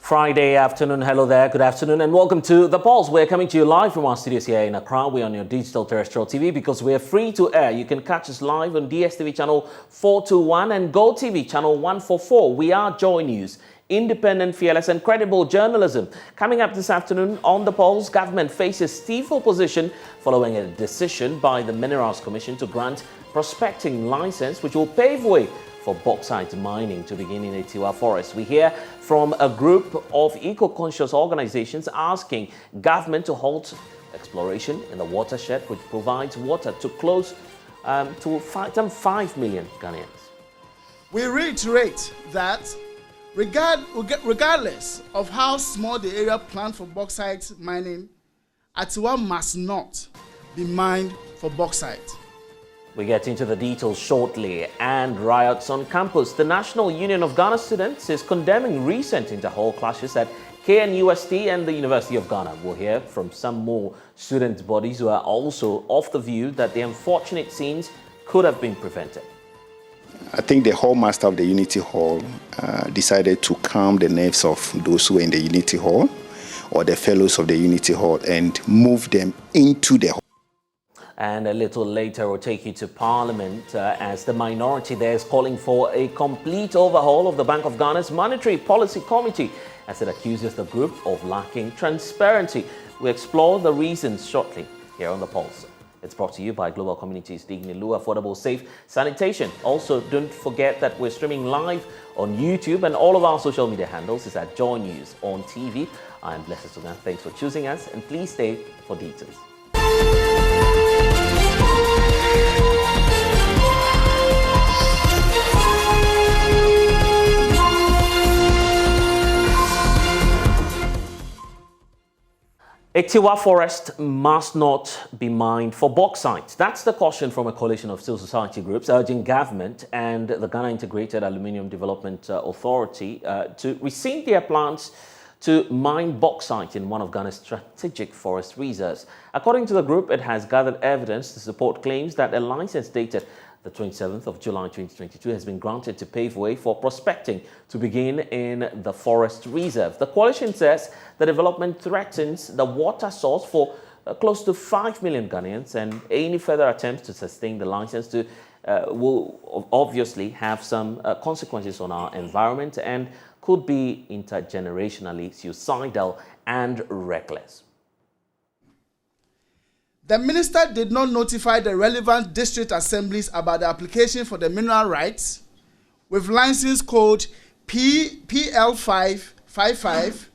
Friday afternoon. Hello there. Good afternoon and welcome to The Pulse. We're coming to you live from our studios here in Accra. We're on your digital terrestrial TV because we're free to air. You can catch us live on DSTV channel 421 and GoTV channel 144. We are JoyNews. Independent, fearless and credible journalism. Coming up this afternoon on The Pulse, government faces stiff opposition following a decision by the Minerals Commission to grant prospecting license which will pave way for bauxite mining to begin in Etiwa Forest. We hear from a group of eco-conscious organizations asking government to halt exploration in the watershed which provides water to close to 5 million Ghanaians. We reiterate that regardless of how small the area planned for bauxite mining, Etiwa must not be mined for bauxite. We get into the details shortly. And riots on campus. The National Union of Ghana Students is condemning recent inter-hall clashes at KNUST and the University of Ghana. We'll hear from some more student bodies who are also of the view that the unfortunate scenes could have been prevented. I think the hall master of the Unity Hall decided to calm the nerves of those who were in the Unity Hall or the fellows of the Unity Hall and move them into the hall. And a little later, we'll take you to Parliament as the minority there is calling for a complete overhaul of the Bank of Ghana's Monetary Policy Committee as it accuses the group of lacking transparency. We explore the reasons shortly here on The Pulse. It's brought to you by Global Communities Dignilu Affordable Safe Sanitation. Also, don't forget that we're streaming live on YouTube and all of our social media handles is at JoyNews on TV. I'm Blessed Sogah. Thanks for choosing us and please stay for details. Etiwa Forest must not be mined for bauxite. That's the caution from a coalition of civil society groups urging government and the Ghana Integrated Aluminium Development Authority to rescind their plans to mine bauxite in one of Ghana's strategic forest reserves. According to the group, it has gathered evidence to support claims that a license dated the 27th of July 2022 has been granted to pave way for prospecting to begin in the forest reserve. The coalition says the development threatens the water source for close to 5 million Ghanaians, and any further attempts to sustain the license will obviously have some consequences on our environment and could be intergenerationally suicidal and reckless. The minister did not notify the relevant district assemblies about the application for the mineral rights with license code PL555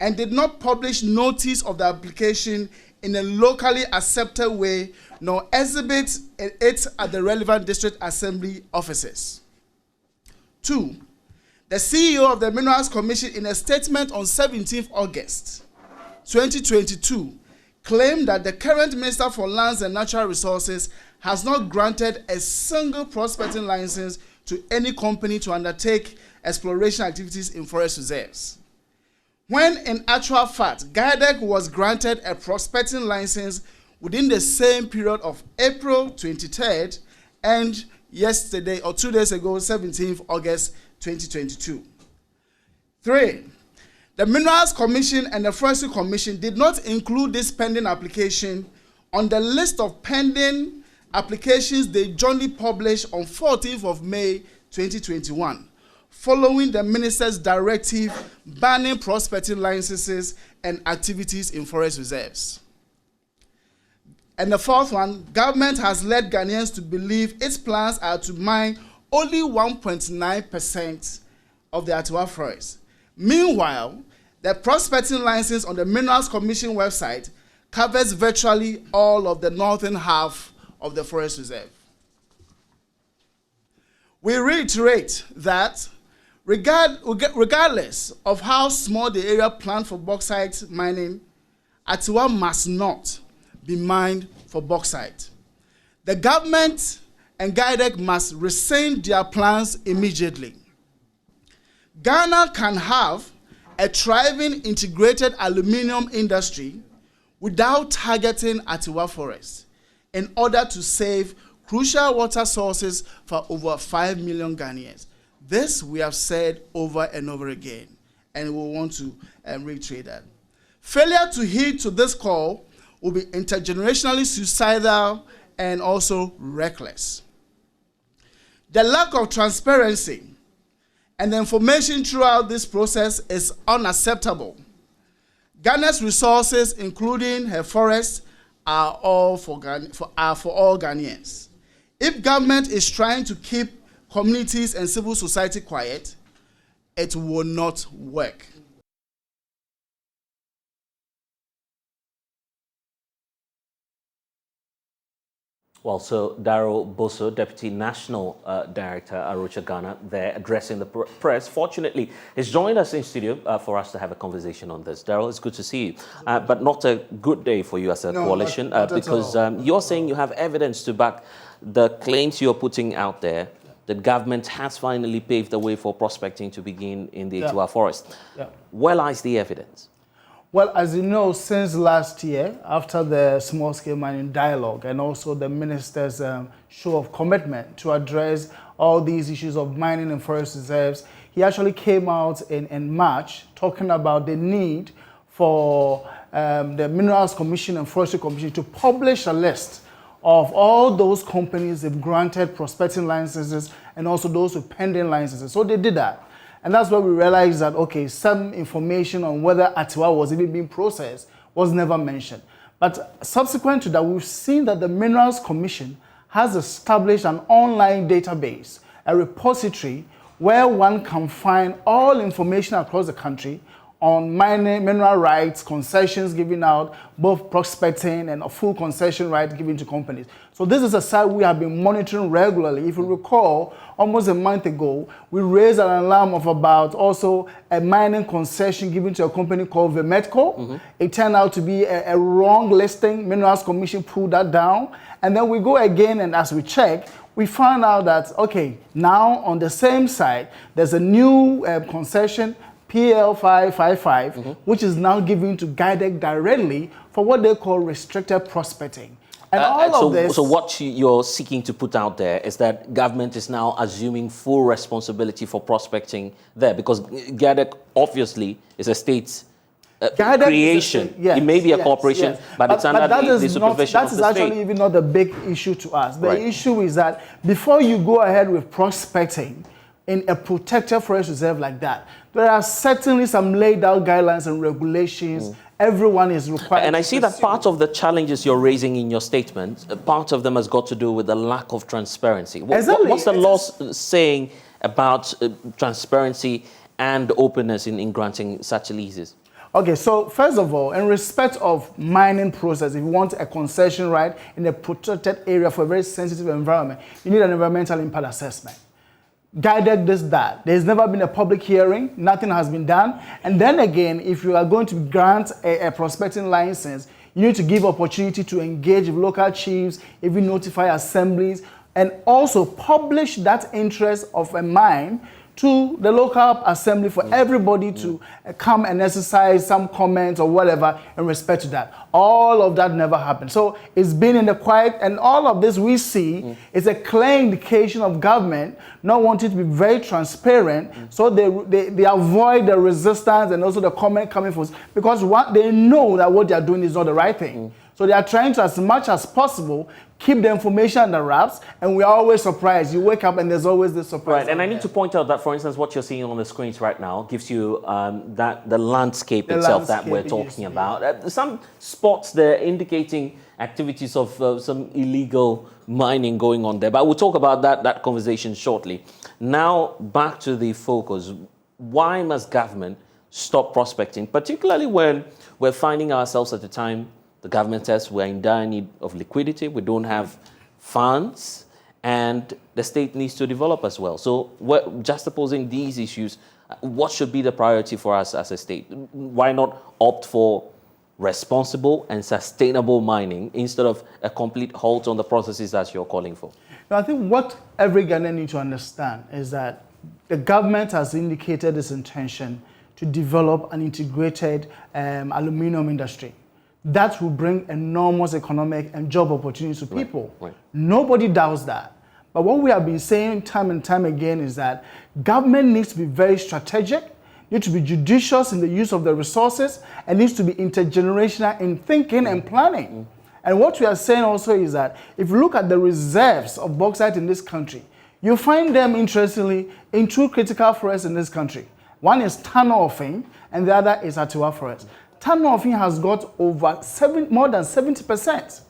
and did not publish notice of the application in a locally accepted way nor exhibit it at the relevant district assembly offices. 2. The CEO of the Minerals Commission in a statement on 17th August 2022 claimed that the current Minister for Lands and Natural Resources has not granted a single prospecting license to any company to undertake exploration activities in forest reserves. When in actual fact, GAIDEC was granted a prospecting license within the same period of April 23rd and yesterday or 2 days ago, 17th August 2022. 3. The Minerals Commission and the Forestry Commission did not include this pending application on the list of pending applications they jointly published on 14th of May 2021, following the minister's directive banning prospecting licenses and activities in forest reserves. And the 4th one, government has led Ghanaians to believe its plans are to mine only 1.9% of the Etiwa Forest. Meanwhile, the prospecting license on the Minerals Commission website covers virtually all of the northern half of the forest reserve. We reiterate that regardless of how small the area planned for bauxite mining, Etiwa must not be mined for bauxite. The government and GAIDEC must rescind their plans immediately. Ghana can have a thriving integrated aluminium industry without targeting Etiwa Forest in order to save crucial water sources for over 5 million Ghanaians. This we have said over and over again, and we want to reiterate that. Failure to heed to this call will be intergenerationally suicidal and also reckless. The lack of transparency and the information throughout this process is unacceptable. Ghana's resources, including her forests, are for all Ghanaians. If government is trying to keep communities and civil society quiet, it will not work. Well, so Darrell Bosso, Deputy National Director, Arocha Ghana, there addressing the press. Fortunately, he's joined us in studio for us to have a conversation on this. Darrell, it's good to see you. But not a good day for you as a coalition not because you're saying you have evidence to back the claims you're putting out there. The government has finally paved the way for prospecting to begin in the Etua forest. Where lies the evidence? Well, as you know, since last year, after the small-scale mining dialogue and also the minister's show of commitment to address all these issues of mining and forest reserves, he actually came out in March talking about the need for the Minerals Commission and Forestry Commission to publish a list of all those companies that granted prospecting licenses and also those with pending licenses. So they did that. And that's where we realized that, okay, some information on whether Atiwa was even being processed was never mentioned. But subsequent to that, we've seen that the Minerals Commission has established an online database, a repository, where one can find all information across the country on mining, mineral rights, concessions given out, both prospecting and a full concession right given to companies. So this is a site we have been monitoring regularly. If you recall, almost a month ago, we raised an alarm of about also a mining concession given to a company called Vemetco. It turned out to be a wrong listing. Minerals Commission pulled that down. And then we go again, and as we check, we found out that, okay, now on the same site, there's a new concession, PL555, which is now given to GUIDEC directly for what they call restricted prospecting. And all of this... So what you're seeking to put out there is that government is now assuming full responsibility for prospecting there, because GUIDEC obviously is a state creation. It may be a corporation, but it's under the supervision of the state. That is actually even not the big issue to us. The issue is that before you go ahead with prospecting in a protected forest reserve like that, there are certainly some laid out guidelines and regulations everyone is required. And I see that part of the challenges you're raising in your statement, part of them has got to do with the lack of transparency. What's the law saying about transparency and openness in granting such leases? Okay, so first of all, in respect of mining process, if you want a concession right in a protected area for a very sensitive environment, you need an environmental impact assessment. GUIDEC does that. There's never been a public hearing, nothing has been done. And then again, if you are going to grant a prospecting license, you need to give opportunity to engage with local chiefs, even notify assemblies, and also publish that interest of a mine to the local assembly for everybody to come and exercise some comments or whatever in respect to that. All of that never happened. So it's been in the quiet, and all of this we see is a clear indication of government not wanting to be very transparent, so they avoid the resistance and also the comment coming from us, because they know that what they are doing is not the right thing. So they are trying to, as much as possible, keep the information under wraps, and we're always surprised. You wake up and there's always this surprise. Right, and I need to point out that, for instance, what you're seeing on the screens right now gives you the landscape itself that we're talking about. Some spots there indicating activities of some illegal mining going on there, but we'll talk about that conversation shortly. Now, back to the focus. Why must government stop prospecting, particularly when we're finding ourselves at the time the government says we're in dire need of liquidity, we don't have funds, and the state needs to develop as well. So just opposing these issues, what should be the priority for us as a state? Why not opt for responsible and sustainable mining instead of a complete halt on the processes that you're calling for? Now, I think what every Ghanaian needs to understand is that the government has indicated its intention to develop an integrated aluminium industry. That will bring enormous economic and job opportunities to people. Right. Nobody doubts that. But what we have been saying time and time again is that government needs to be very strategic. need to be judicious in the use of the resources, and needs to be intergenerational in thinking and planning. And what we are saying also is that if you look at the reserves of bauxite in this country, you find them, interestingly, in two critical forests in this country. One is Tano-Ofin, and the other is Atiwa Forest. Tano-Ofin has got more than 70%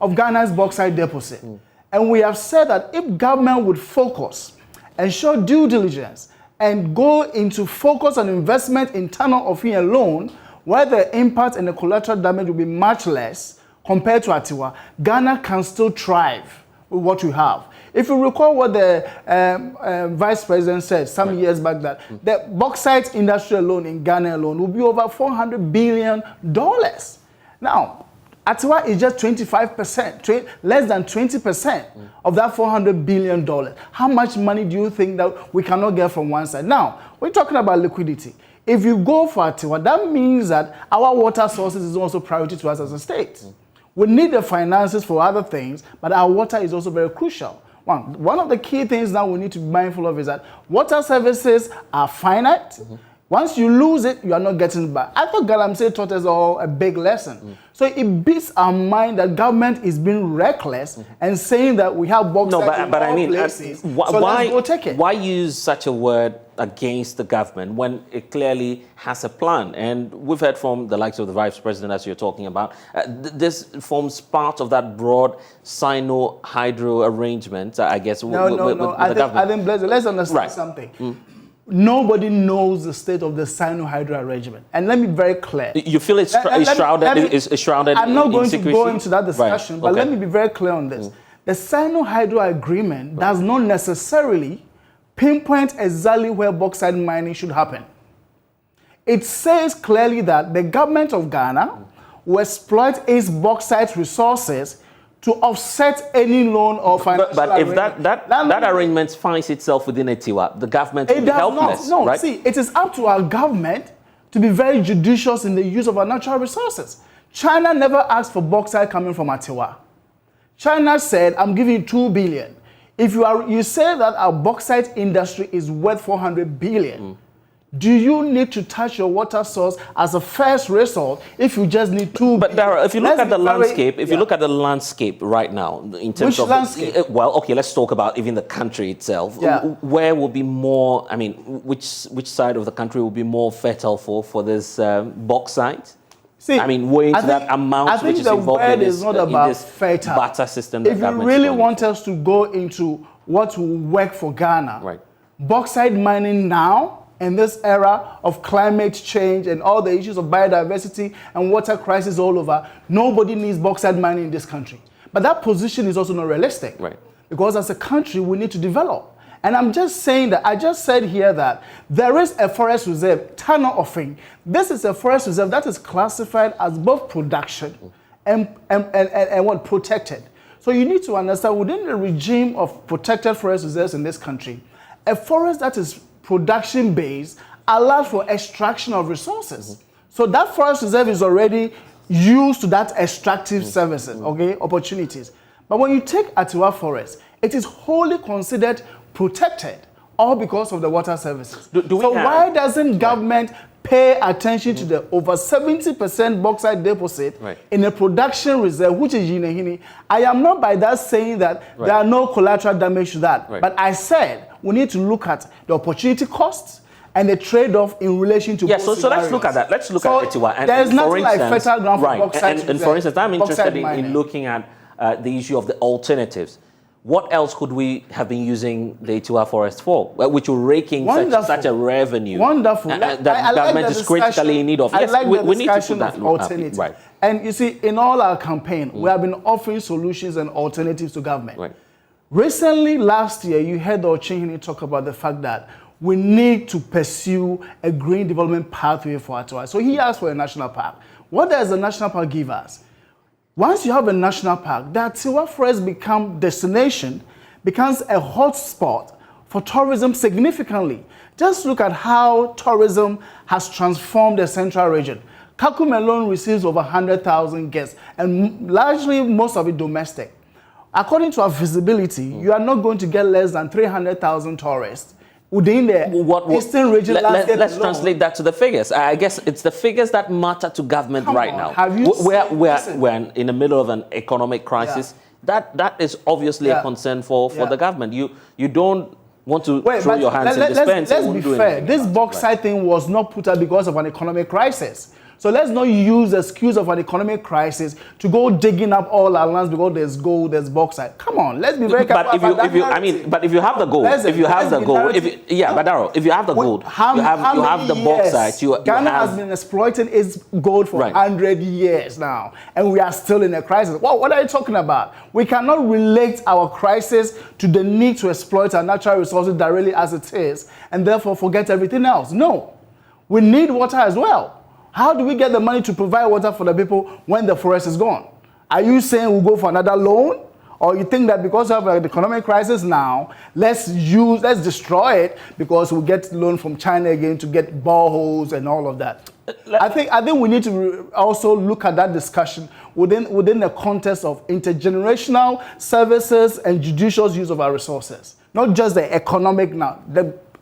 of Ghana's bauxite deposit. And we have said that if government would focus and show due diligence and go into focus on investment in Tano-Ofin alone, where the impact and the collateral damage will be much less compared to Atiwa, Ghana can still thrive with what we have. If you recall what the Vice President said some years back, that the bauxite industry alone in Ghana alone will be over $400 billion. Now, Atiwa is just 25%, less than 20% of that $400 billion. How much money do you think that we cannot get from one side? Now, we're talking about liquidity. If you go for Atiwa, that means that our water sources is also priority to us as a state. We need the finances for other things, but our water is also very crucial. One of the key things that we need to be mindful of is that water services are finite. Once you lose it, you are not getting it back. I thought Galamsey taught us all a big lesson. So it beats our mind that government is being reckless and saying that we have bauxite in all places. So let's go take it. Why use such a word against the government when it clearly has a plan? And we've heard from the likes of the Vice President, as you're talking about. This forms part of that broad Sino-Hydro arrangement, I guess, with the government. I think, let's understand something. Nobody knows the state of the Sino-Hydro arrangement. And let me be very clear. You feel it's shrouded in secrecy? I'm not going to go into that discussion, but let me be very clear on this. The Sino-Hydro agreement does not necessarily pinpoint exactly where bauxite mining should happen. It says clearly that the government of Ghana will exploit its bauxite resources to offset any loan or financial But if that arrangement finds itself within Atiwa, the government will be helpless, right? See, it is up to our government to be very judicious in the use of our natural resources. China never asked for bauxite coming from Atiwa. China said, I'm giving you $2 billion. If you say that our bauxite industry is worth $400 billion, do you need to touch your water source as a first resort if you just need $2 billion? But Dara, if you look at the landscape, you look at the landscape right now, in terms of landscape? Well, okay, let's talk about even the country itself. Yeah. Where will be more? I mean, which side of the country will be more fertile for this bauxite? See, I mean, weighing to that amount which is involved in this, barter system that if you really want us to go into what will work for Ghana, bauxite mining now, in this era of climate change and all the issues of biodiversity and water crisis all over, nobody needs bauxite mining in this country. But that position is also not realistic. Because as a country, we need to develop. And I'm just saying that, I just said here that there is a forest reserve, Tano-Ofin. This is a forest reserve that is classified as both production and what, protected. So you need to understand, within the regime of protected forest reserves in this country, a forest that is production based allows for extraction of resources. So that forest reserve is already used to that extractive services, opportunities. But when you take Atiwa Forest, it is wholly considered protected, all because of the water services. Why doesn't government pay attention to the over 70% bauxite deposit in a production reserve, which is Yinehini? I am not by that saying that there are no collateral damage to that. But I said we need to look at the opportunity costs and the trade-off in relation to both so let's look at that. Let's look at Atiwa. There's nothing like fertile ground for bauxite. And for instance, I'm interested in looking at the issue of the alternatives. What else could we have been using the Atiwa Forest for, which will raking such a revenue? Wonderful. That government is critically in need of. Yes, we need to put that alternative. And you see, in all our campaign, we have been offering solutions and alternatives to government. Recently, last year, you heard Ochehini talk about the fact that we need to pursue a green development pathway for Atiwa. So he asked for a national park. What does a national park give us? Once you have a national park, the Atiwa Forest becomes a hot spot for tourism significantly. Just look at how tourism has transformed the central region. Kakum alone receives over 100,000 guests, and largely most of it domestic. According to our feasibility, you are not going to get less than 300,000 tourists within the eastern region landscape let's alone. translate that to the figures. I guess it's the figures that matter to government Come right on, now. have you We're in the middle of an economic crisis. That is obviously a concern for the government. You don't want to throw your hands in dispense. Let's be fair. This bauxite thing was not put up because of an economic crisis. So let's not use the excuse of an economic crisis to go digging up all our lands because there's gold, there's bauxite. Come on, let's be very careful. But if you have the gold, if you have the gold, if you have the gold, you have the bauxite. Ghana has been exploiting its gold for 100 years now, and we are still in a crisis. What are you talking about? We cannot relate our crisis to the need to exploit our natural resources directly as it is, and therefore forget everything else. No, we need water as well. How do we get the money to provide water for the people when the forest is gone? Are you saying we'll go for another loan? Or you think that because of the economic crisis now, let's destroy it because we'll get loan from China again to get boreholes and all of that? I think we need to also look at that discussion within the context of intergenerational services and judicious use of our resources. Not just the economic now.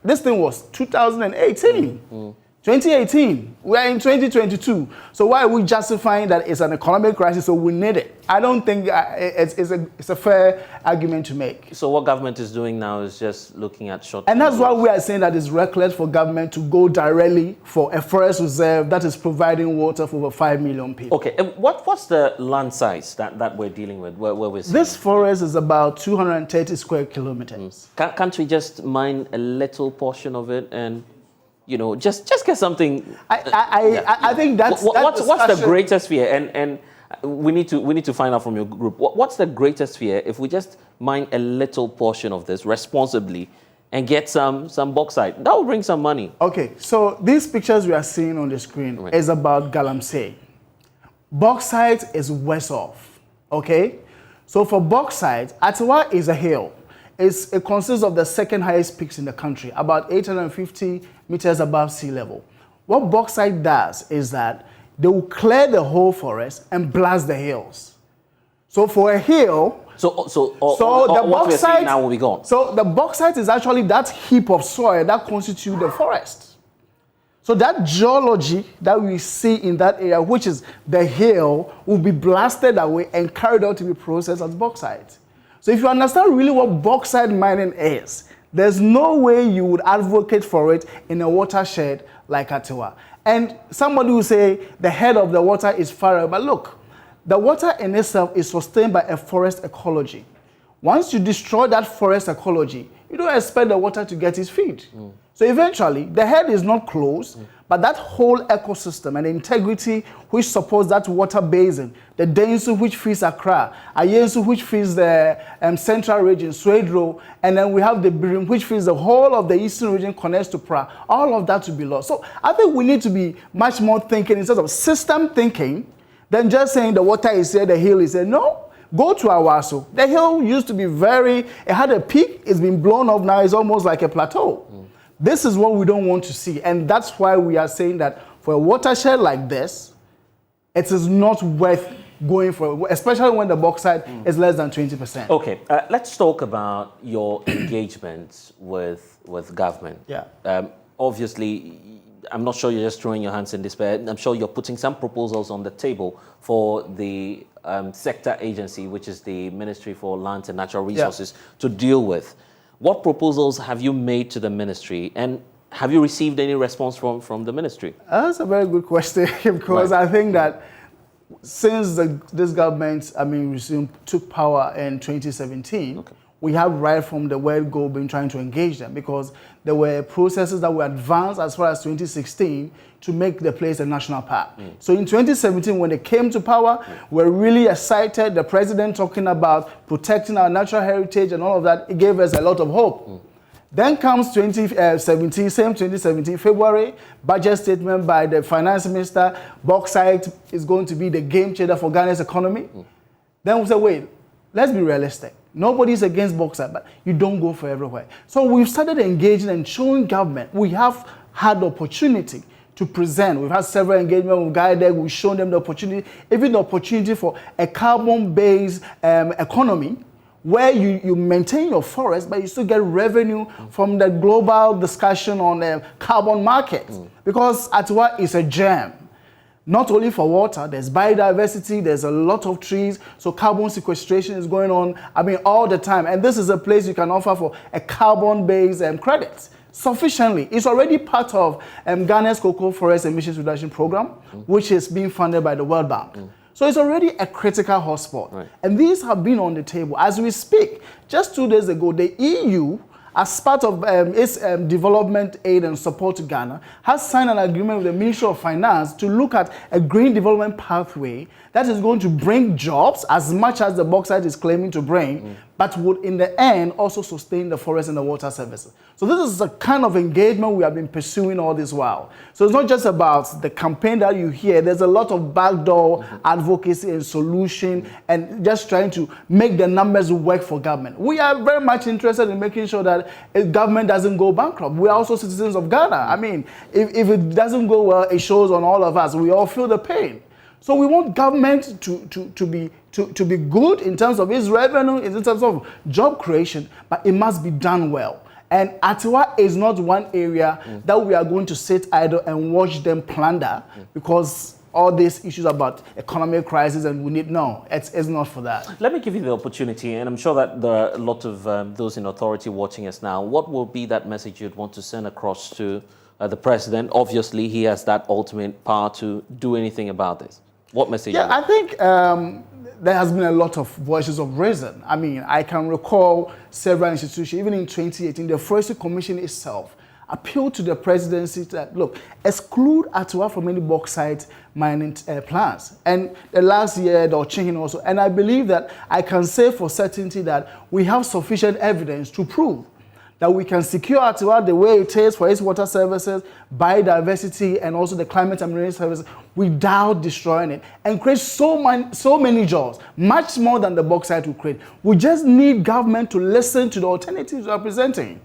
This thing was 2018. 2018, we are in 2022. So why are we justifying that it's an economic crisis, so we need it? I don't think it's a fair argument to make. So what government is doing now is just looking at short-term. And that's why we are saying that it's reckless for government to go directly for a forest reserve that is providing water for over 5 million people. Okay, and what's the land size that we're dealing with, where we're seeing? This forest is about 230 square kilometers. Can't we just mine a little portion of it and just get something? I think that's what's the greatest fear, and we need to find out from your group what's the greatest fear if we just mine a little portion of this responsibly and get some bauxite. That will bring some money. Okay, so these pictures we are seeing on the screen is about Galamsey. Bauxite is worse off. Okay, so for bauxite, Atawa is a hill. It consists of the second highest peaks in the country, about 850 meters above sea level. What bauxite does is that they will clear the whole forest and blast the hills. So for a hill, the what we're seeing now will be gone. So the bauxite is actually that heap of soil that constitutes the forest. So that geology that we see in that area, which is the hill, will be blasted away and carried out to be processed as bauxite. So if you understand really what bauxite mining is, there's no way you would advocate for it in a watershed like Atawa. And somebody will say the head of the water is far away. But look, the water in itself is sustained by a forest ecology. Once you destroy that forest ecology, you don't expect the water to get its feed. So eventually, the head is not closed, but that whole ecosystem and the integrity which supports that water basin, the Densu which feeds Accra, Ayensu which feeds the central region, Swedro, and then we have the Birim which feeds the whole of the eastern region, connects to Pra, all of that to be lost. So I think we need to be much more thinking instead of system thinking than just saying the water is here, the hill is here. No, go to Awaso. The hill used to be it had a peak, it's been blown up now, it's almost like a plateau. This is what we don't want to see, and that's why we are saying that for a watershed like this, it is not worth going for, especially when the bauxite is less than 20%. Okay, let's talk about your engagement with government. Yeah. Obviously, I'm not sure you're just throwing your hands in despair. I'm sure you're putting some proposals on the table for the sector agency, which is the Ministry for Lands and Natural Resources, to deal with. What proposals have you made to the ministry, and have you received any response from the ministry? That's a very good question because I think that since this government, took power in 2017, we have right from the word go been trying to engage them because there were processes that were advanced as far as 2016 to make the place a national park. So in 2017, when they came to power, we're really excited. The president talking about protecting our natural heritage and all of that, it gave us a lot of hope. Then comes 2017, February, budget statement by the finance minister, bauxite is going to be the game changer for Ghana's economy. Then we say, wait, let's be realistic. Nobody's against bauxite, but you don't go for everywhere. So we've started engaging and showing government. We have had the opportunity to present. We've had several engagements with guided. We've shown them the opportunity, even the opportunity for a carbon-based economy, where you maintain your forest, but you still get revenue from the global discussion on the carbon market. Because Atiwa is a gem. Not only for water, there's biodiversity, there's a lot of trees, so carbon sequestration is going on, all the time. And this is a place you can offer for a carbon-based credit sufficiently. It's already part of Ghana's cocoa forest emissions reduction program, which is being funded by the World Bank. So it's already a critical hotspot. Right. And these have been on the table. As we speak, just 2 days ago, the EU, as part of its development aid and support to Ghana, has signed an agreement with the Ministry of Finance to look at a green development pathway that is going to bring jobs as much as the bauxite is claiming to bring, but would in the end also sustain the forest and the water services. So this is the kind of engagement we have been pursuing all this while. So it's not just about the campaign that you hear. There's a lot of backdoor advocacy and solution and just trying to make the numbers work for government. We are very much interested in making sure that government doesn't go bankrupt. We are also citizens of Ghana. If it doesn't go well, it shows on all of us. We all feel the pain. So we want government to be good in terms of its revenue, in terms of job creation, but it must be done well. And Atiwa is not one area that we are going to sit idle and watch them plunder because all these issues about economic crisis and we need, no, it's not for that. Let me give you the opportunity, and I'm sure that there are a lot of those in authority watching us now. What will be that message you'd want to send across to the president? Obviously, he has that ultimate power to do anything about this. What message? Yeah, I think there has been a lot of voices of reason. I can recall several institutions, even in 2018, the Forestry Commission itself appealed to the presidency that, look, exclude Atiwa from any bauxite mining plans. And the last year, the Ochin also, and I believe that I can say for certainty that we have sufficient evidence to prove that we can secure Atiwa the way it is for its water services, biodiversity, and also the climate and marine services without destroying it, and create so many jobs, much more than the bauxite will create. We just need government to listen to the alternatives we are presenting,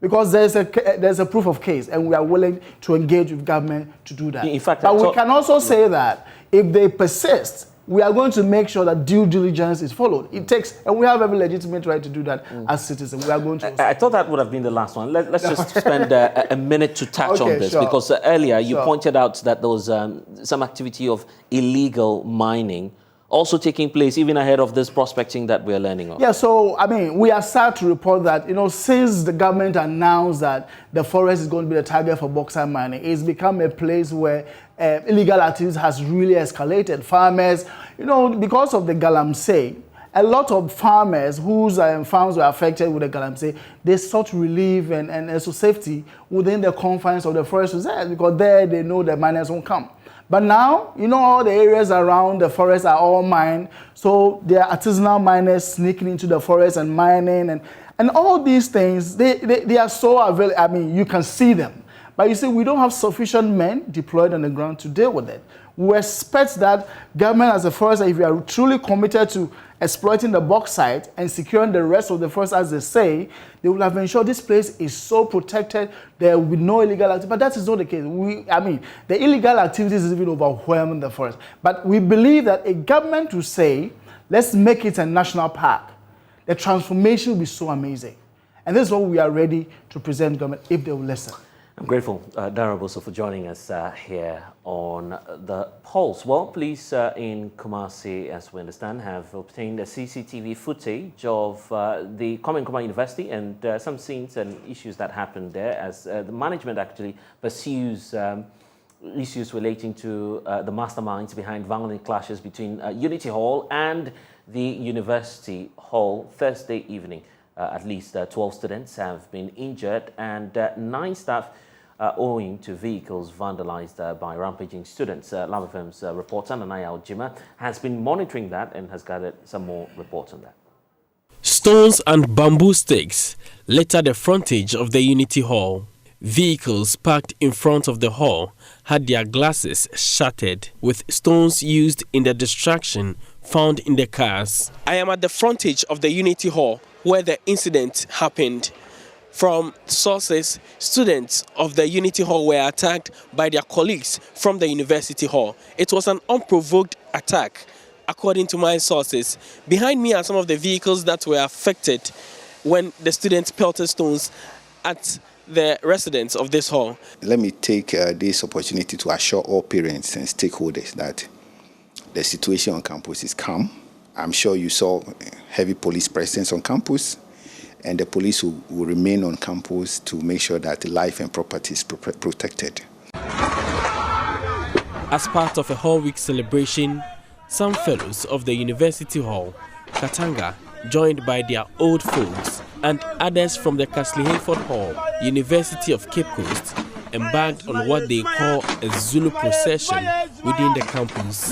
because there's a proof of case, and we are willing to engage with government to do that. In fact, but we can also say that if they persist, we are going to make sure that due diligence is followed. It takes, and we have every legitimate right to do that as citizens. We are going to. I thought that would have been the last one. Let's just spend a minute to touch on this, because earlier you pointed out that there was some activity of illegal mining also taking place even ahead of this prospecting that we are learning of. Yeah, so we are sad to report that, since the government announced that the forest is going to be the target for bauxite mining, it's become a place where illegal activities has really escalated. Farmers, because of the galamsey, a lot of farmers whose farms were affected with the galamsey, they sought relief and also safety within the confines of the forest reserve, because there they know the miners won't come. But now, all the areas around the forest are all mined, so there are artisanal miners sneaking into the forest and mining, and all these things, they are so available. You can see them. But you see, we don't have sufficient men deployed on the ground to deal with it. We expect that government as a forest, if you are truly committed to exploiting the bauxite and securing the rest of the forest, as they say, they will have ensured this place is so protected, there will be no illegal activity. But that is not the case. The illegal activities is even overwhelming the forest. But we believe that a government will say, let's make it a national park. The transformation will be so amazing. And this is what we are ready to present government if they will listen. I'm grateful, Dara Boso, for joining us here on The Pulse. Well, police in Kumasi, as we understand, have obtained a CCTV footage of the Nkrumah University and some scenes and issues that happened there as the management actually pursues issues relating to the masterminds behind violent clashes between Unity Hall and the University Hall Thursday evening. At least 12 students have been injured and 9 staff owing to vehicles vandalized by rampaging students. Love FM's reporter Nanaya Ojima has been monitoring that and has gathered some more reports on that. Stones and bamboo sticks litter the frontage of the Unity Hall. Vehicles parked in front of the hall had their glasses shattered, with stones used in the destruction found in the cars. I am at the frontage of the Unity Hall where the incident happened. From sources, students of the Unity Hall were attacked by their colleagues from the University Hall. It was an unprovoked attack according to my sources. Behind me are some of the vehicles that were affected when the students pelted stones at the residents of this hall. Let me take this opportunity to assure all parents and stakeholders that the situation on campus is calm. I'm sure you saw heavy police presence on campus, and the police will remain on campus to make sure that life and property is protected. As part of a Hall Week celebration, some fellows of the University Hall, Katanga, joined by their old folks, and others from the Castle Hayford Hall, University of Cape Coast, embarked on what they call a Zulu procession within the campus.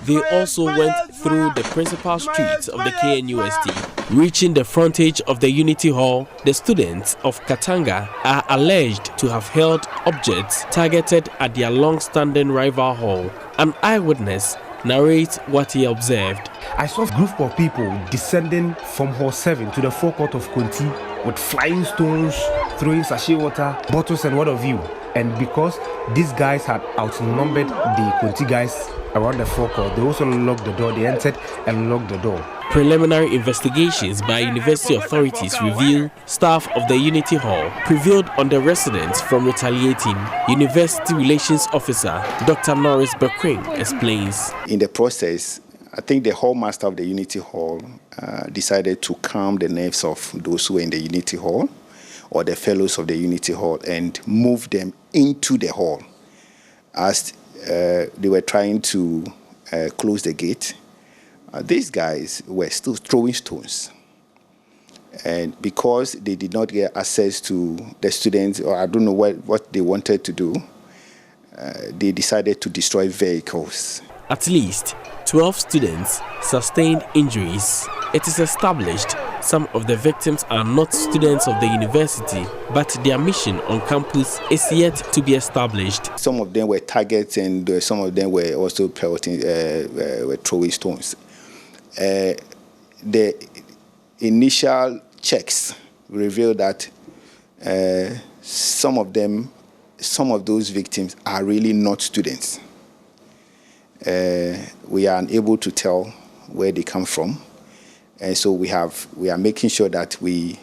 They also went through the principal streets of the KNUST. Reaching the frontage of the Unity Hall, the students of Katanga are alleged to have held objects targeted at their long-standing rival hall. An eyewitness narrates what he observed. I saw a group of people descending from Hall 7 to the forecourt of Kunti with flying stones, throwing sachet water, bottles and what have you. And because these guys had outnumbered the Kunti guys around the forecourt, they also locked the door. They entered and locked the door. Preliminary investigations by university authorities reveal staff of the Unity Hall prevailed on the residents from retaliating. University Relations Officer Dr. Norris Bequing explains. In the process, I think the hall master of the Unity Hall decided to calm the nerves of those who were in the Unity Hall or the fellows of the Unity Hall and move them into the hall as they were trying to close the gate. These guys were still throwing stones. And because they did not get access to the students, or I don't know what they wanted to do, they decided to destroy vehicles. At least 12 students sustained injuries. It is established some of the victims are not students of the university, but their mission on campus is yet to be established. Some of them were targets and some of them were also pelting, were throwing stones. The initial checks revealed that some of those victims are really not students. We are unable to tell where they come from, and so we are making sure that we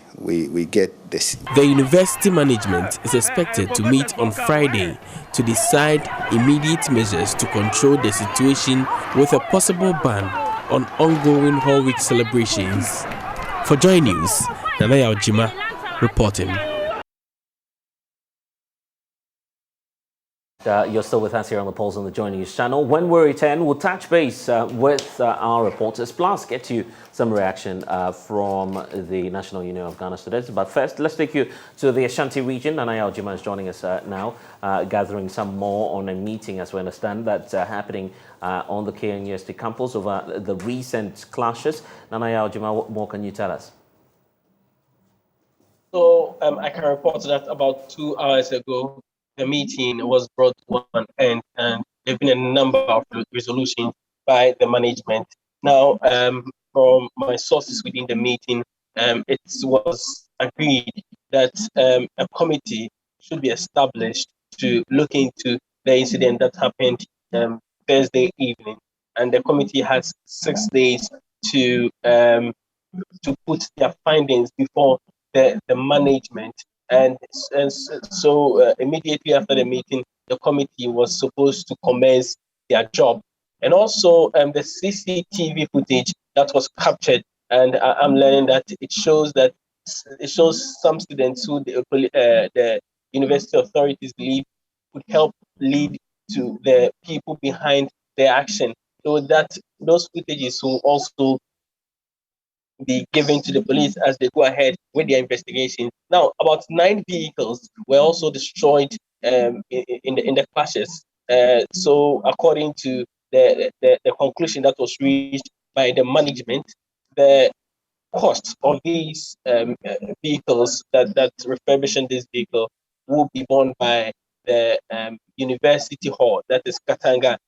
get this. The university management is expected to meet on Friday to decide immediate measures to control the situation, with a possible ban on ongoing Hall Week celebrations. For JoyNews, Nanaya Ojima reporting. You're still with us here on the Pulse on the JoyNews channel. When we return, we'll touch base with our reporters, plus get you some reaction from the National Union of Ghana students. But first, let's take you to the Ashanti region. Nanaya Ojima is joining us now, gathering some more on a meeting, as we understand, that's happening on the KNUST campus over the recent clashes. Nanaya Ojima, what more can you tell us? So I can report that about 2 hours ago, the meeting was brought to an end, and there have been a number of resolutions by the management. Now, from my sources within the meeting, it was agreed that a committee should be established to look into the incident that happened Thursday evening, and the committee has 6 days to put their findings before the management. And so immediately after the meeting, the committee was supposed to commence their job. And also the CCTV footage that was captured, and I'm learning that it shows some students who the university authorities believe would help lead to the people behind the action. So that those footages will also be given to the police as they go ahead with their investigation. Now, about 9 vehicles were also destroyed in the clashes. So, according to the conclusion that was reached by the management, the cost of these vehicles, that refurbishing this vehicle, will be borne by the University Hall, that is Katanga.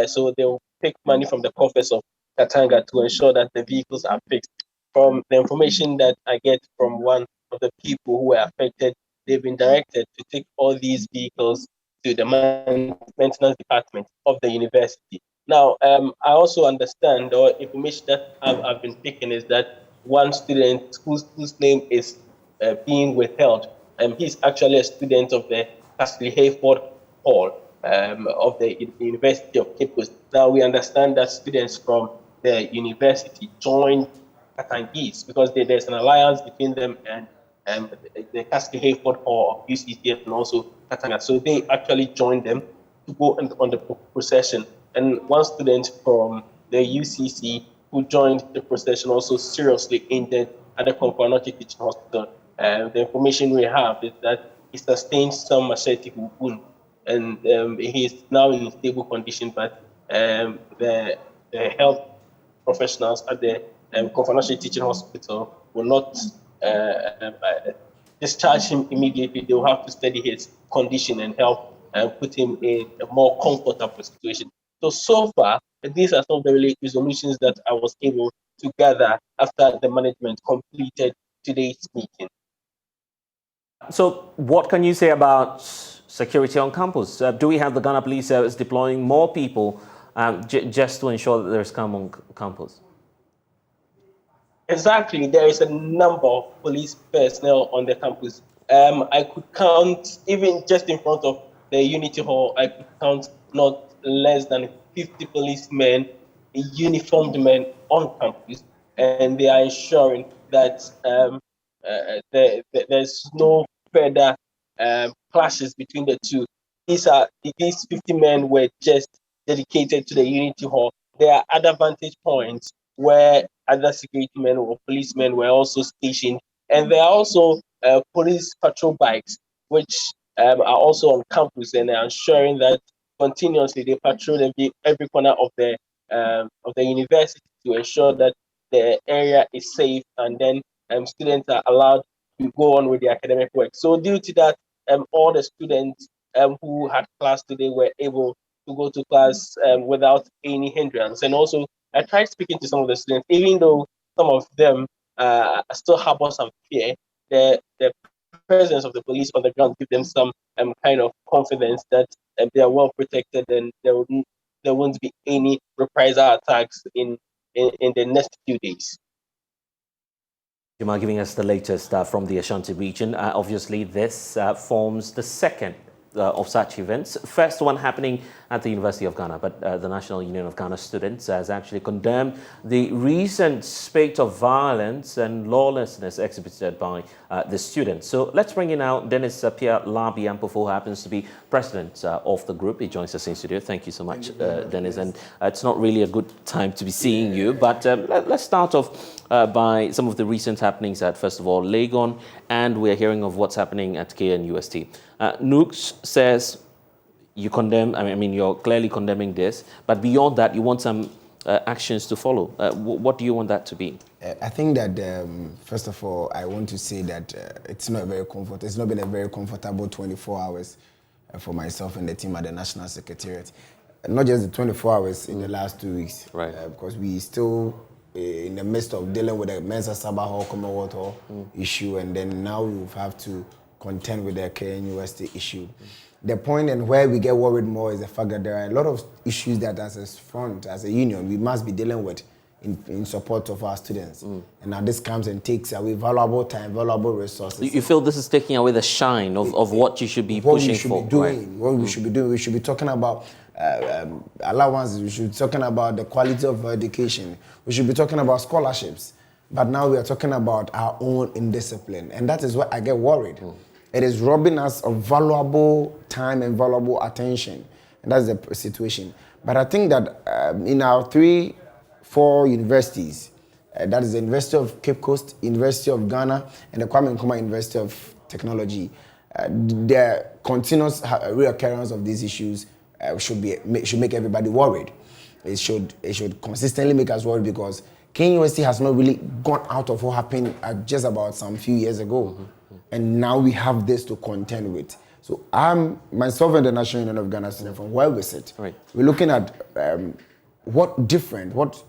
So they will take money from the coffers of Katanga to ensure that the vehicles are fixed. From the information that I get from one of the people who were affected, they've been directed to take all these vehicles to the maintenance department of the university. Now, I also understand, or information that I've been picking is that one student whose name is being withheld, he's actually a student of the Castley Hayford Hall of the University of Cape Coast. Now, we understand that students from the university joined Katangese because there's an alliance between them and the Castley Hayford Hall of UCC and also Katanga. So they actually joined them to go on the procession. And one student from the UCC who joined the procession also seriously injured at the Konkwanoche Teaching Hospital. The information we have is that he sustained some machete wound, and he is now in stable condition. But the health professionals at the Konkwanoche Teaching Hospital will not discharge him immediately. They will have to study his condition and help put him in a more comfortable situation. So far, these are some of the resolutions that I was able to gather after the management completed today's meeting. So what can you say about security on campus? Do we have the Ghana Police Service deploying more people just to ensure that there's calm on campus? Exactly. There is a number of police personnel on the campus. I could count, even just in front of the Unity Hall, I could count not less than 50 policemen, uniformed men on campus, and they are ensuring that there's no further clashes between the two. These 50 men were just dedicated to the Unity Hall. There are other vantage points where other security men or policemen were also stationed, and there are also police patrol bikes which are also on campus and are ensuring that continuously they patrol every corner of the university to ensure that the area is safe, and then students are allowed to go on with their academic work. So due to that, all the students who had class today were able to go to class without any hindrance. And also, I tried speaking to some of the students, even though some of them still harbor some fear. The presence of the police on the ground give them some kind of confidence that they are well protected and there won't be any reprisal attacks in the next few days. Juma giving us the latest from the Ashanti region. Obviously, this forms the second of such events. First one happening at the University of Ghana, but the National Union of Ghana Students has actually condemned the recent spate of violence and lawlessness exhibited by the students. So let's bring in now Dennis Pierre Labi Ampofo, who happens to be president of the group. He joins us in studio. Thank you so much, Dennis. And it's not really a good time to be seeing you, but let's start off by some of the recent happenings at, first of all, Legon, and we're hearing of what's happening at KNUST. Nooks says you condemn, I mean, you're clearly condemning this, but beyond that, you want some actions to follow. What do you want that to be? I think that, first of all, I want to say that it's not been a very comfortable 24 hours for myself and the team at the National Secretariat. Not just the 24 hours in the last 2 weeks, right? Because we still in the midst of dealing with the Mensa Sabah Hall, Commonwealth Hall issue, and then now we have to contend with the KNUST issue. The point and where we get worried more is the fact that there are a lot of issues that as a front, as a union, we must be dealing with in support of our students. And now this comes and takes away valuable time, valuable resources. You feel this is taking away the shine of what you should be pushing for? What we should be doing. We should be talking about allowances. We should be talking about the quality of education. We should be talking about scholarships. But now we are talking about our own indiscipline. And that is where I get worried. It is robbing us of valuable time and valuable attention. And that's the situation. But I think that in our 3-4 universities, that is the University of Cape Coast, University of Ghana, and the Kwame Nkrumah University of Technology, the continuous reoccurrence of these issues should make everybody worried. It should consistently make us worried because KNUST has not really gone out of what happened just about some few years ago. And now we have this to contend with. So myself and the National Union of Ghana Students, from where we sit, we're looking at what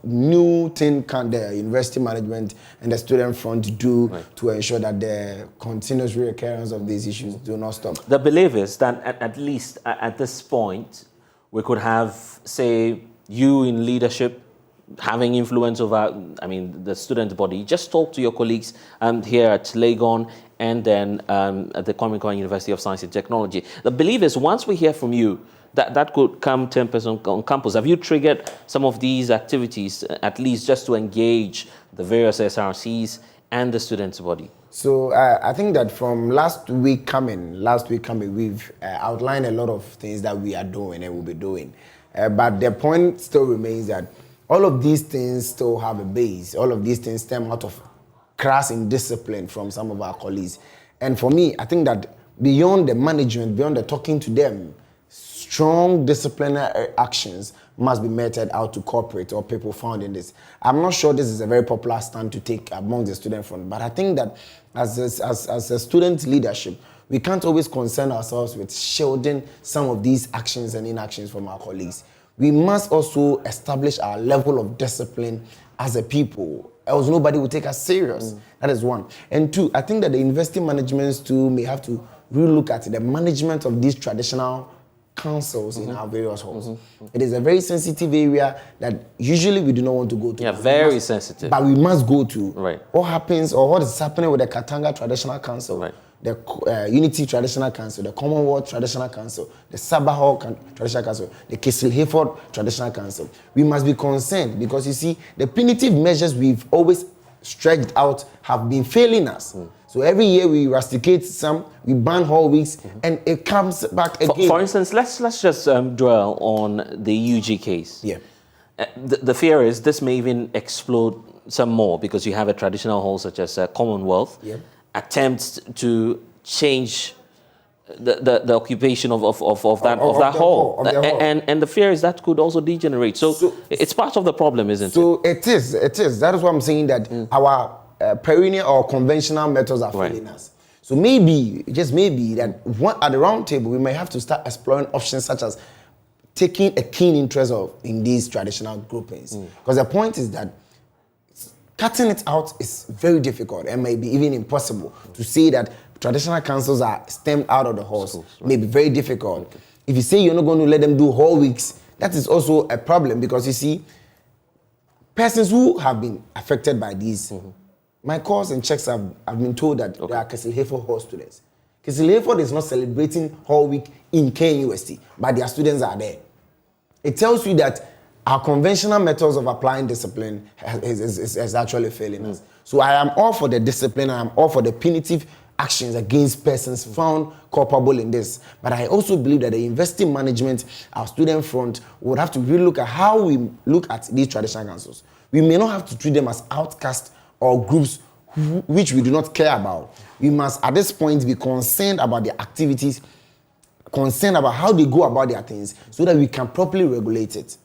new thing can the university management and the student front do to ensure that the continuous recurrence of these issues do not stop. The belief is that at least at this point, we could have, say, you in leadership, having influence over, the student body. Just talk to your colleagues here at Legon and then at the Kwame University of Science and Technology. The belief is once we hear from you, that could come 10% on campus. Have you triggered some of these activities, at least just to engage the various SRCs and the students' body? So I think that from last week coming, we've outlined a lot of things that we are doing and will be doing. But the point still remains that all of these things still have a base. All of these things stem out of crass indiscipline from some of our colleagues. And for me, I think that beyond the management, beyond the talking to them, strong disciplinary actions must be meted out to corporate or people found in this. I'm not sure this is a very popular stand to take among the student front, but I think that as a student leadership, we can't always concern ourselves with shielding some of these actions and inactions from our colleagues. We must also establish our level of discipline as a people, else nobody will take us serious. That is one. And two, I think that the university managements too may have to relook at the management of these traditional councils in our various halls. It is a very sensitive area that usually we do not want to go to. Yeah, very sensitive. But we must go to. Right. What happens or what is happening with the Katanga Traditional Council, right, the Unity Traditional Council, the Commonwealth Traditional Council, the Sabah Traditional Council, the Kessil Hayford Traditional Council. We must be concerned because you see, the punitive measures we've always stretched out have been failing us. So every year we rusticate some, we ban whole weeks, and it comes back again. For instance, let's just dwell on the UG case. Yeah. The fear is this may even explode some more because you have a traditional hall such as Commonwealth. Yeah. Attempts to change the occupation of that hall. And the fear is that could also degenerate. So it's part of the problem, isn't it? So it is. That is why I'm saying that our perennial or conventional methods are failing us. So maybe, just maybe, that at the round table we may have to start exploring options such as taking a keen interest in these traditional groupings. Because the point is that cutting it out is very difficult and maybe even impossible. To say that traditional councils are stemmed out of the halls may be very difficult. If you say you're not going to let them do whole weeks, that is also a problem because you see, persons who have been affected by these, my calls and checks have been told that they are Kessil Hayford Hall students. Kessil Hayford is not celebrating whole week in KNUST, but their students are there. It tells you that our conventional methods of applying discipline is actually failing us. So I am all for the discipline, I am all for the punitive actions against persons found culpable in this. But I also believe that the university management, our student front, would have to relook at how we look at these traditional councils. We may not have to treat them as outcasts or groups which we do not care about. We must at this point be concerned about their activities, concerned about how they go about their things so that we can properly regulate it.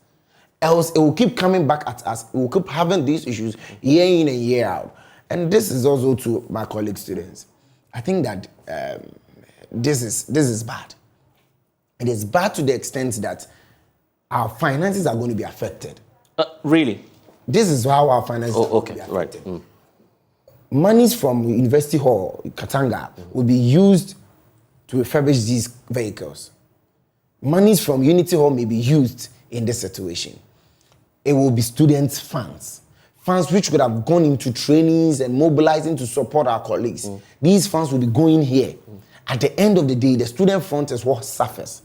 Else, it will keep coming back at us. We will keep having these issues year in and year out. And this is also to my colleague students. I think that this is bad. It is bad to the extent that our finances are going to be affected. Really? This is how our finances are going to be affected. Right. Monies from University Hall, Katanga, will be used to refurbish these vehicles. Monies from Unity Hall may be used in this situation. It will be students' funds which could have gone into trainings and mobilizing to support our colleagues. These funds will be going here. At the end of the day, the student front is what suffers.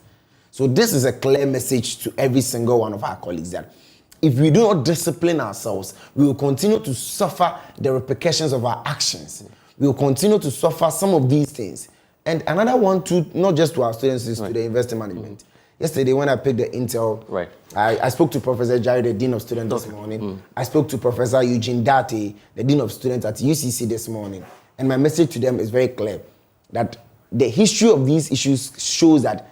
So this is a clear message to every single one of our colleagues that if we do not discipline ourselves, we will continue to suffer the repercussions of our actions. We will continue to suffer some of these things. And another one too, not just to our students, is to the university management. Yesterday, when I picked the intel, I spoke to Professor Jerry, the Dean of Students, this morning. I spoke to Professor Eugene Date, the Dean of Students at UCC this morning. And my message to them is very clear, that the history of these issues shows that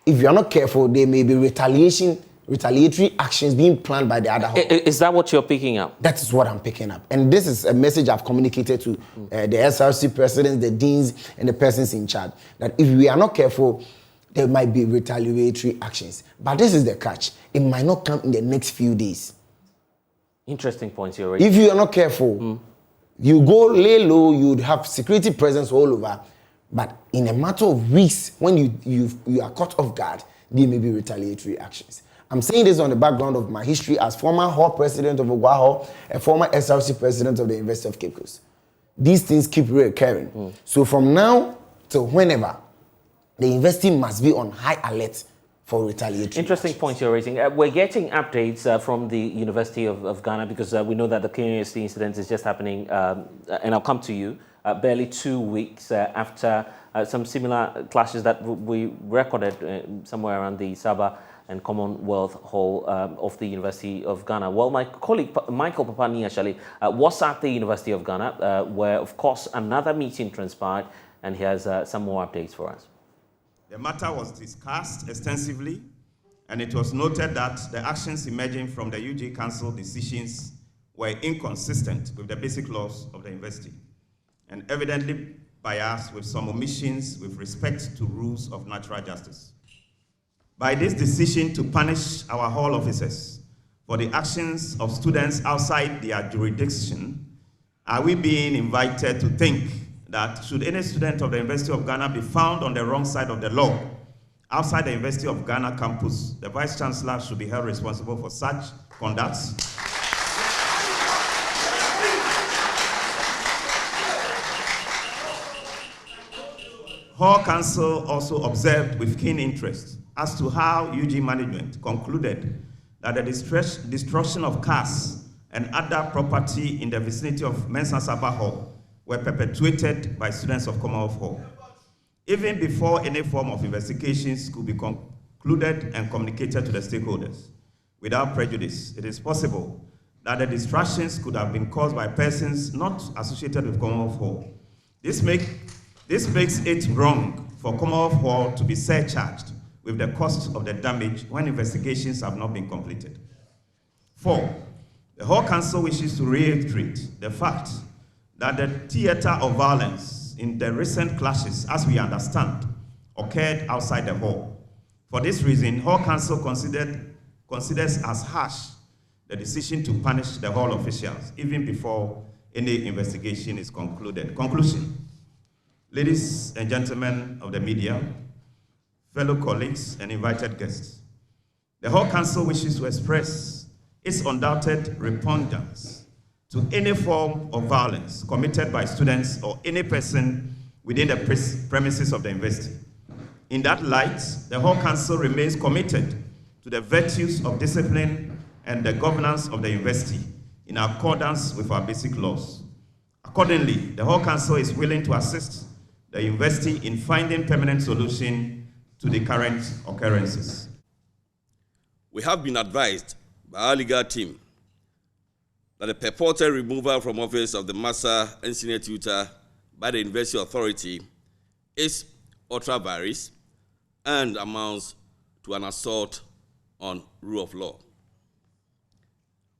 if you are not careful, there may be retaliatory actions being planned by the other hall. Is that what you're picking up? That is what I'm picking up. And this is a message I've communicated to the SRC presidents, the deans, and the persons in charge, that if we are not careful, there might be retaliatory actions. But this is the catch. It might not come in the next few days. Interesting points you're raising. If you are not careful, you go lay low, you would have security presence all over. But in a matter of weeks, when you are caught off guard, there may be retaliatory actions. I'm saying this on the background of my history as former Hall President of Ogwa Hall and former SRC President of the University of Cape Coast. These things keep reoccurring. So from now till whenever, the university must be on high alert for retaliatory. Interesting points you're raising. We're getting updates from the University of Ghana because we know that the University incident is just happening, and I'll come to you, barely 2 weeks after some similar clashes that we recorded somewhere around the Saba and Commonwealth Hall of the University of Ghana. Well, my colleague Michael Papani-Ashali was at the University of Ghana, where, of course, another meeting transpired, and he has some more updates for us. The matter was discussed extensively, and it was noted that the actions emerging from the UG Council decisions were inconsistent with the basic laws of the university, and evidently biased with some omissions with respect to rules of natural justice. By this decision to punish our hall officers for the actions of students outside their jurisdiction, are we being invited to think that should any student of the University of Ghana be found on the wrong side of the law outside the University of Ghana campus, the Vice Chancellor should be held responsible for such conduct? Hall Council also observed with keen interest as to how UG management concluded that the destruction of cars and other property in the vicinity of Mensa Saba Hall were perpetuated by students of Commonwealth Hall. Even before any form of investigations could be concluded and communicated to the stakeholders, without prejudice, it is possible that the distractions could have been caused by persons not associated with Commonwealth Hall. This makes it wrong for Commonwealth Hall to be surcharged with the cost of the damage when investigations have not been completed. 4, the Hall Council wishes to reiterate the fact that the theater of violence in the recent clashes, as we understand, occurred outside the hall. For this reason, Hall Council considers as harsh the decision to punish the hall officials even before any investigation is concluded. Conclusion. Ladies and gentlemen of the media, fellow colleagues and invited guests, the Hall Council wishes to express its undoubted repugnance to any form of violence committed by students or any person within the premises of the university. In that light, the Hall Council remains committed to the virtues of discipline and the governance of the university in accordance with our basic laws. Accordingly, the Hall Council is willing to assist the university in finding permanent solution to the current occurrences. We have been advised by our legal team that the purported removal from office of the master and senior tutor by the university authority is ultra-vires and amounts to an assault on rule of law.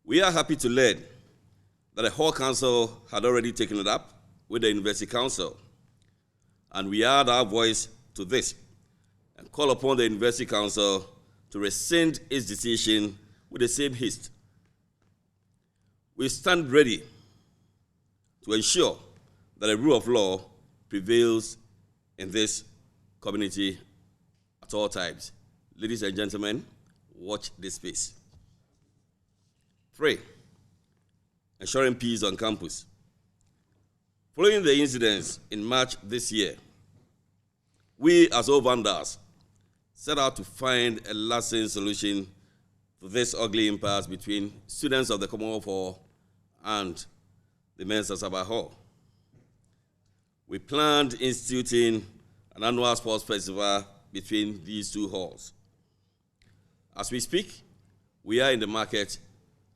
We are happy to learn that the Hall Council had already taken it up with the University Council, and we add our voice to this and call upon the University Council to rescind its decision with the same haste. We stand ready to ensure that the rule of law prevails in this community at all times. Ladies and gentlemen, watch this space. 3, ensuring peace on campus. Following the incidents in March this year, we as all vandals set out to find a lasting solution to this ugly impasse between students of the Commonwealth Hall and the Mensa Saba Hall. We planned instituting an annual sports festival between these two halls. As we speak, we are in the market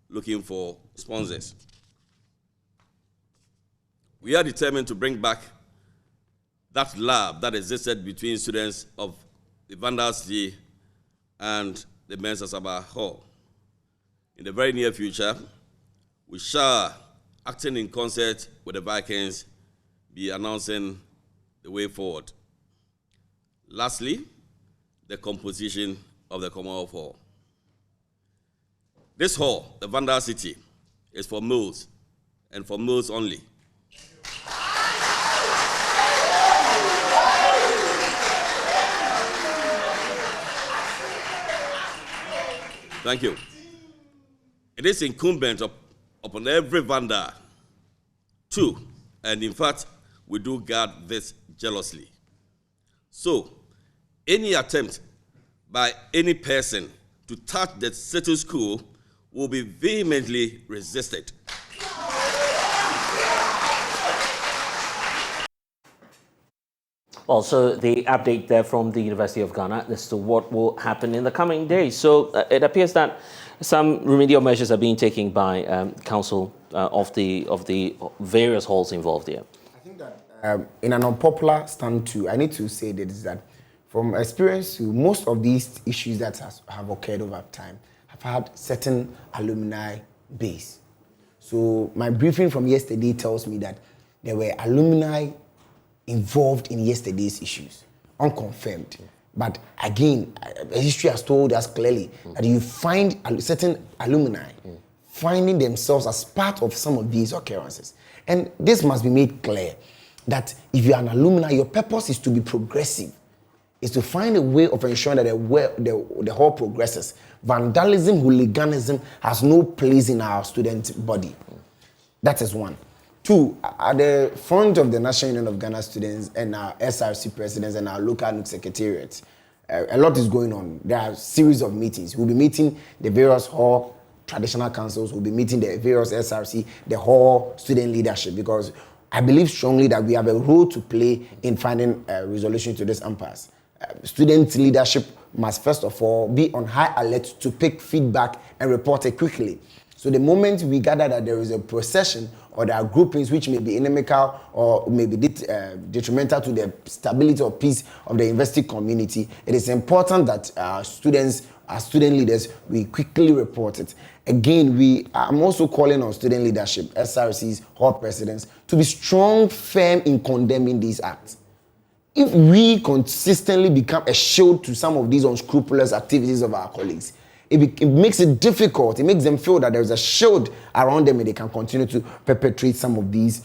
looking for sponsors. We are determined to bring back that lab that existed between students of the Vandal City and the Mensa Saba Hall. In the very near future, we shall, acting in concert with the Vikings, be announcing the way forward. Lastly, the composition of the Commonwealth Hall. This hall, the Vandal City, is for males and for males only. Thank you. It is incumbent upon every vendor to, and in fact, we do guard this jealously. So, any attempt by any person to touch the status quo will be vehemently resisted. Also, the update there from the University of Ghana as to what will happen in the coming days. So it appears that some remedial measures are being taken by council of the various halls involved here. I think that in an unpopular stand too, I need to say that from experience, most of these issues that have occurred over time have had certain alumni base. So my briefing from yesterday tells me that there were alumni involved in yesterday's issues, unconfirmed. But again, history has told us clearly that you find certain alumni finding themselves as part of some of these occurrences. And this must be made clear that if you're an alumni, your purpose is to be progressive, is to find a way of ensuring that the whole progresses. Vandalism, hooliganism has no place in our student body. That is one. Two, at the front of the National Union of Ghana Students and our SRC presidents and our local NUC secretariats, a lot is going on. There are a series of meetings. We'll be meeting the various hall traditional councils. We'll be meeting the various SRC, the whole student leadership, because I believe strongly that we have a role to play in finding a resolution to this impasse. Student leadership must first of all be on high alert to pick feedback and report it quickly. So the moment we gather that there is a procession or there are groupings which may be inimical or may be detrimental to the stability or peace of the university community, it is important that our student leaders, we quickly report it. Again, I'm also calling on student leadership, SRCs, hall presidents, to be strong, firm in condemning these acts. If we consistently become a shield to some of these unscrupulous activities of our colleagues, it makes it difficult. It makes them feel that there's a shield around them and they can continue to perpetrate some of these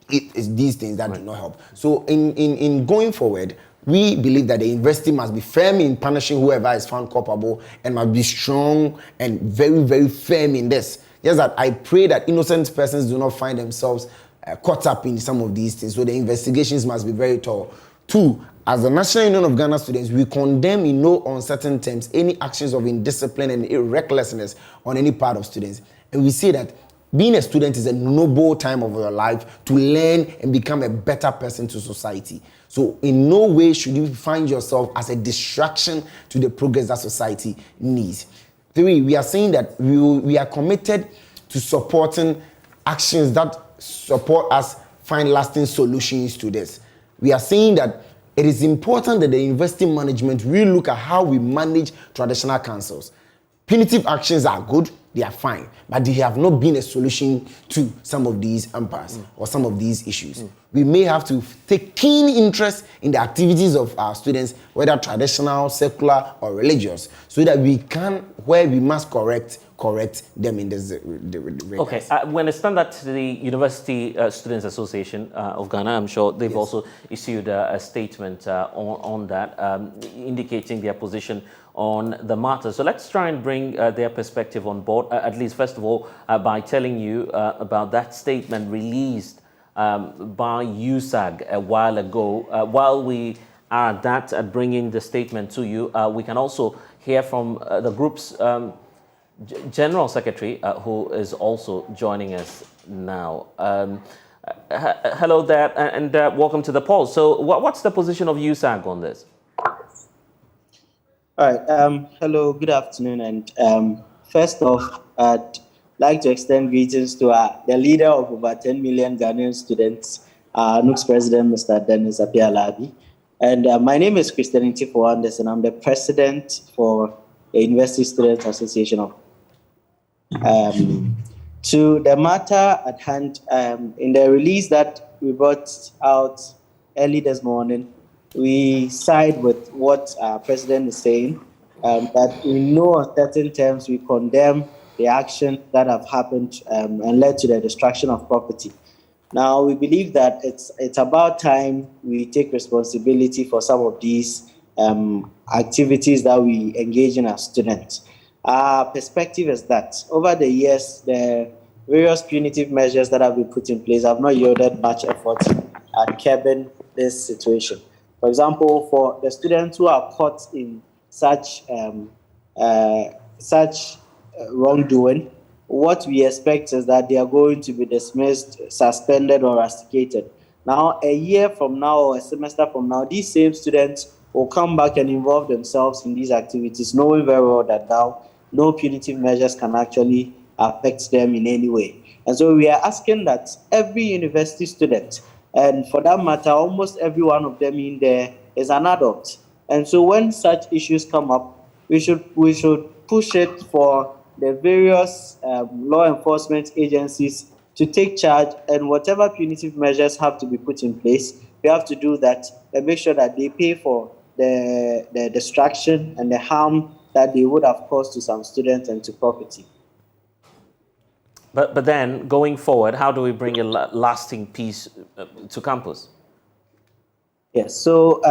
things that do not help. So in going forward, we believe that the university must be firm in punishing whoever is found culpable and must be strong and very, very firm in this. Yes, that I pray that innocent persons do not find themselves caught up in some of these things. So the investigations must be very thorough. Two, as the National Union of Ghana Students, we condemn in no uncertain terms any actions of indiscipline and recklessness on any part of students. And we say that being a student is a noble time of your life to learn and become a better person to society. So in no way should you find yourself as a distraction to the progress that society needs. Three, we are saying that we are committed to supporting actions that support us find lasting solutions to this. We are saying that it is important that the university management really look at how we manage traditional councils. Punitive actions are good, they are fine, but they have not been a solution to some of these impasses or some of these issues. We may have to take keen interest in the activities of our students, whether traditional, secular, or religious, so that we can, where we must correct them in this regard. Okay, when I stand at the University Students Association of Ghana, I'm sure they've also issued a statement on that, indicating their position on the matter. So let's try and bring their perspective on board, at least first of all, by telling you about that statement released by USAG a while ago. While we are at bringing the statement to you, we can also hear from the group's General Secretary, who is also joining us now. Hello there, and welcome to the poll. So what's the position of USAG on this? All right. Hello, good afternoon. And first off, I'd like to extend greetings to the leader of over 10 million Ghanaian students, NUC's president, Mr. Dennis Abialabi. And my name is Christian Ntifo Anderson. I'm the president for the University Students Association of to the matter at hand, in the release that we brought out early this morning, we side with what our president is saying, that in no uncertain terms we condemn the actions that have happened and led to the destruction of property. Now, we believe that it's about time we take responsibility for some of these activities that we engage in as students. Our perspective is that over the years, the various punitive measures that have been put in place have not yielded much effort at curbing this situation. For example, for the students who are caught in such wrongdoing, what we expect is that they are going to be dismissed, suspended, or rusticated. Now, a year from now or a semester from now, these same students will come back and involve themselves in these activities, knowing very well that now no punitive measures can actually affect them in any way. And so we are asking that every university student, and for that matter, almost every one of them in there is an adult. And so when such issues come up, we should push it for the various law enforcement agencies to take charge, and whatever punitive measures have to be put in place, we have to do that and make sure that they pay for the destruction and the harm that they would have caused to some students and to property. But then, going forward, how do we bring a lasting peace to campus? Yes, so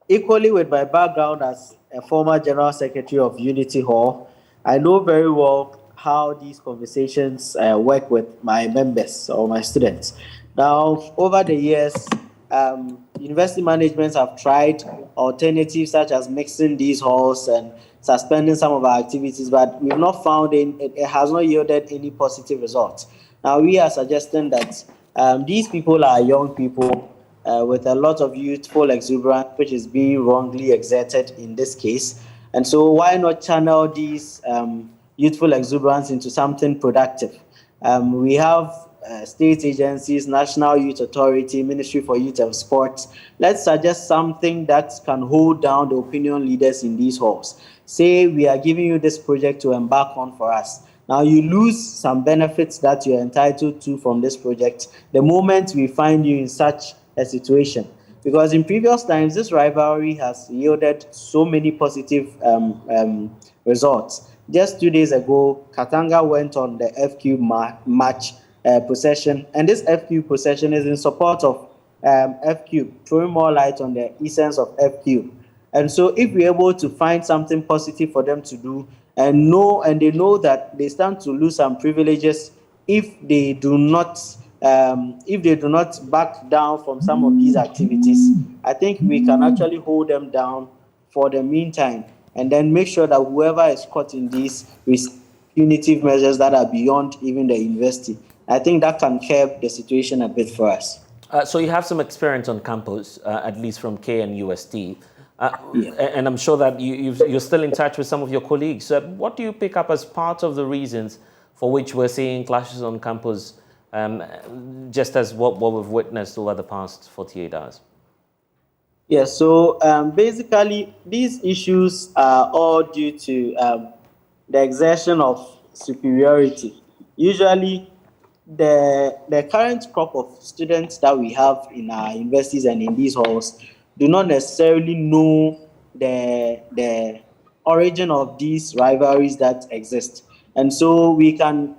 equally with my background as a former General Secretary of Unity Hall, I know very well how these conversations work with my members or my students. Now, over the years, university managements have tried alternatives such as mixing these halls and suspending some of our activities, but we've not found it has not yielded any positive results. Now, we are suggesting that these people are young people with a lot of youthful exuberance, which is being wrongly exerted in this case. And so why not channel these youthful exuberance into something productive? We have state agencies, National Youth Authority, Ministry for Youth and Sports. Let's suggest something that can hold down the opinion leaders in these halls. Say we are giving you this project to embark on for us. Now you lose some benefits that you're entitled to from this project the moment we find you in such a situation. Because in previous times, this rivalry has yielded so many positive results. Just 2 days ago, Katanga went on the FQ match procession, and this FQ procession is in support of FQ, throwing more light on the essence of FQ. And so if we're able to find something positive for them to do, and they know that they stand to lose some privileges if they do not back down from some of these activities, I think we can actually hold them down for the meantime, and then make sure that whoever is caught in these with punitive measures that are beyond even the university, I think that can curb the situation a bit for us. So you have some experience on campus, at least from K and UST. Yeah. And I'm sure that you're still in touch with some of your colleagues. What do you pick up as part of the reasons for which we're seeing clashes on campus, just as what we've witnessed over the past 48 hours? Yes, so basically these issues are all due to the exertion of superiority. Usually the current crop of students that we have in our universities and in these halls do not necessarily know the origin of these rivalries that exist. And so we can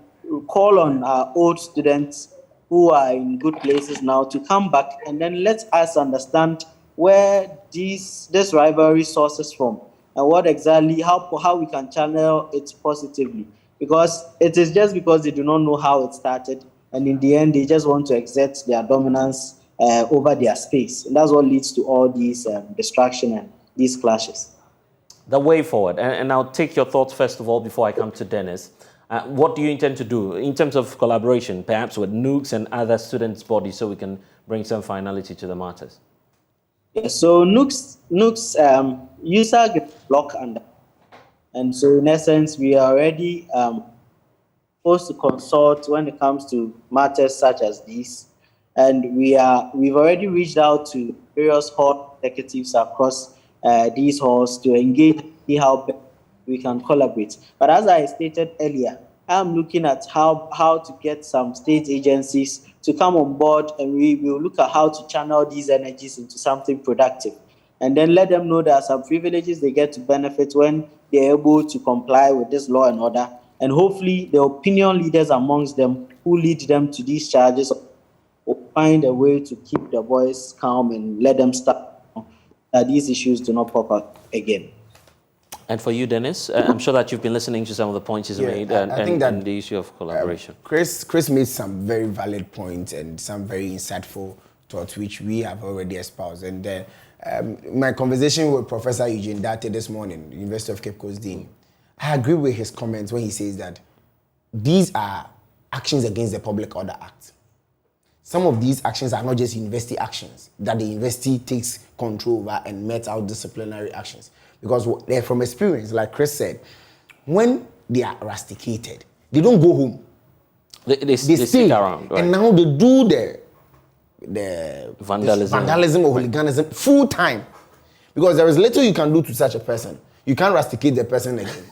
call on our old students who are in good places now to come back and then let us understand where this rivalry sources from and what exactly, how we can channel it positively. Because it is just because they do not know how it started, and in the end, they just want to exert their dominance over their space. And that's what leads to all these distraction and these clashes. The way forward, and I'll take your thoughts first of all before I come to Dennis. What do you intend to do in terms of collaboration, perhaps with NUCS and other students' bodies, so we can bring some finality to the matters? Yeah, so NUCS user get block under. And so in essence, we are already supposed to consult when it comes to matters such as these. And we've already reached out to various hall executives across these halls to engage, see how we can collaborate. But as I stated earlier, I'm looking at how to get some state agencies to come on board, and we will look at how to channel these energies into something productive. And then let them know there are some privileges they get to benefit when they're able to comply with this law and order. And hopefully the opinion leaders amongst them who lead them to these charges will find a way to keep the boys calm and let them stop that these issues do not pop up again. And for you, Dennis, I'm sure that you've been listening to some of the points he's made I think that, and the issue of collaboration. Chris made some very valid points and some very insightful thoughts which we have already espoused. And my conversation with Professor Eugene Date this morning, University of Cape Coast Dean, I agree with his comments when he says that these are actions against the Public Order Act. Some of these actions are not just university actions, that the university takes control over and met out disciplinary actions. Because they're from experience, like Chris said, when they are rusticated, they don't go home. They stay around. Right. And now they do the vandalism or hooliganism full time. Because there is little you can do to such a person. You can't rusticate the person again.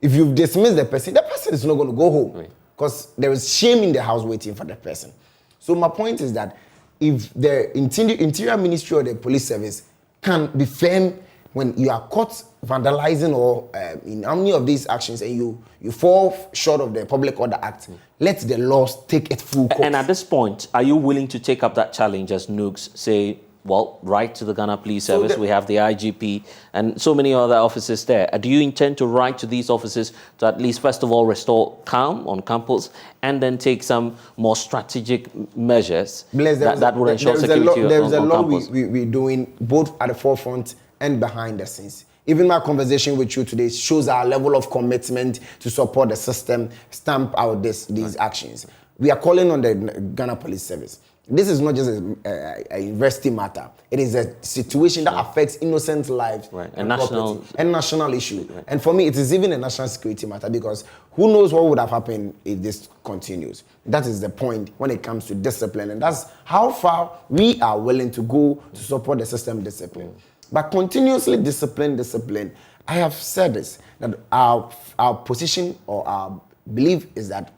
If you dismiss the person is not going to go home. Because there is shame in the house waiting for the person. So my point is that if the Interior Ministry or the police service can be firm when you are caught vandalizing or in any of these actions and you fall short of the Public Order Act, let the laws take its full course. And at this point, are you willing to take up that challenge as Nooks, say, well, write to the Ghana Police Service, we have the IGP and so many other officers there. Do you intend to write to these officers to at least, first of all, restore calm on campus and then take some more strategic measures that would ensure security on campus? There is a lot we're doing both at the forefront and behind the scenes. Even my conversation with you today shows our level of commitment to support the system, stamp out these actions. We are calling on the Ghana Police Service. This is not just a university matter. It is a situation that affects innocent lives and national issue. Right. And for me, it is even a national security matter because who knows what would have happened if this continues. That is the point when it comes to discipline. And that's how far we are willing to go to support the system discipline. But continuously discipline, I have said this, that our position or our belief is that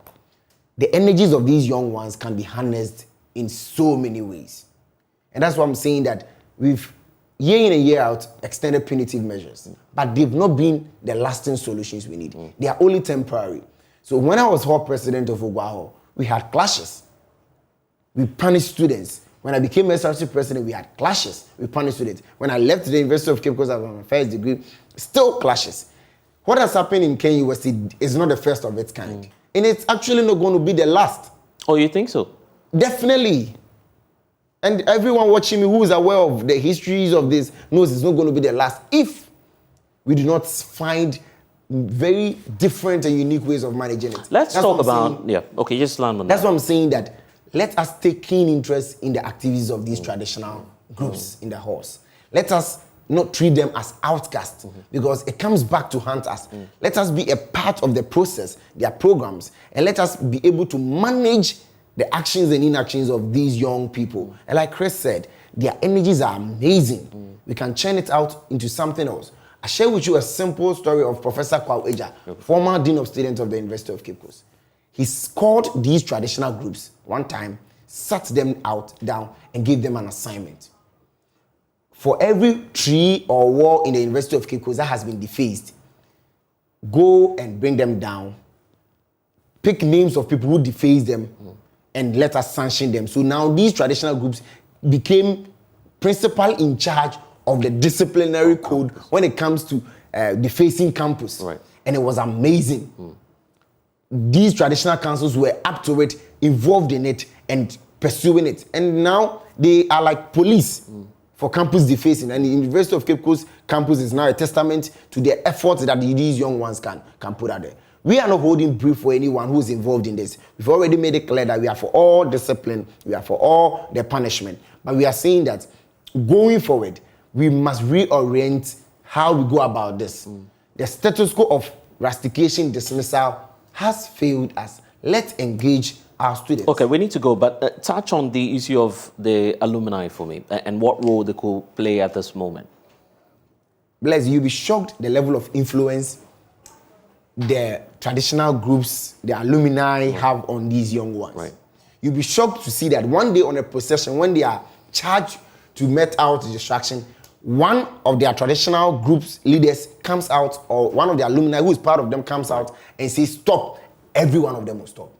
the energies of these young ones can be harnessed in so many ways. And that's why I'm saying that we've, year in and year out, extended punitive measures, but they've not been the lasting solutions we need. They are only temporary. So when I was hall president of Ogwaho, we had clashes. We punished students. When I became SRC president, we had clashes. We punished students. When I left the University of Cape Coast as my first degree, still clashes. What has happened in Kenya University is not the first of its kind. And it's actually not going to be the last. Oh, you think so? Definitely. And everyone watching me who is aware of the histories of this knows it's not going to be the last if we do not find very different and unique ways of managing it. Let's talk about, just land on that. That's what I'm saying, that let us take keen interest in the activities of these traditional groups in the halls. Let us not treat them as outcasts because it comes back to haunt us. Let us be a part of the process, their programs, and let us be able to manage the actions and inactions of these young people. And like Chris said, their energies are amazing. We can churn it out into something else. I share with you a simple story of Professor Kwao Eja, former Dean of Students of the University of Cape Coast. He called these traditional groups one time, sat them down, and gave them an assignment. For every tree or wall in the University of Cape Coast that has been defaced, go and bring them down, pick names of people who defaced them, and let us sanction them. So now these traditional groups became principal in charge of the disciplinary code when it comes to defacing campus. Right. And it was amazing. These traditional councils were up to it, involved in it, and pursuing it. And now they are like police for campus defacing. And the University of Cape Coast campus is now a testament to the efforts that these young ones can put out there. We are not holding brief for anyone who's involved in this. We've already made it clear that we are for all discipline, we are for all the punishment. But we are saying that going forward, we must reorient how we go about this. The status quo of rustication dismissal has failed us. Let's engage our students. Okay, we need to go, but touch on the issue of the alumni for me and what role they could play at this moment. Bless, you'll be shocked the level of influence the traditional groups, the alumni have on these young ones. Right. You'll be shocked to see that one day on a procession, when they are charged to met out the distraction, one of their traditional groups leaders comes out, or one of the alumni who is part of them comes out and says, stop. Every one of them will stop.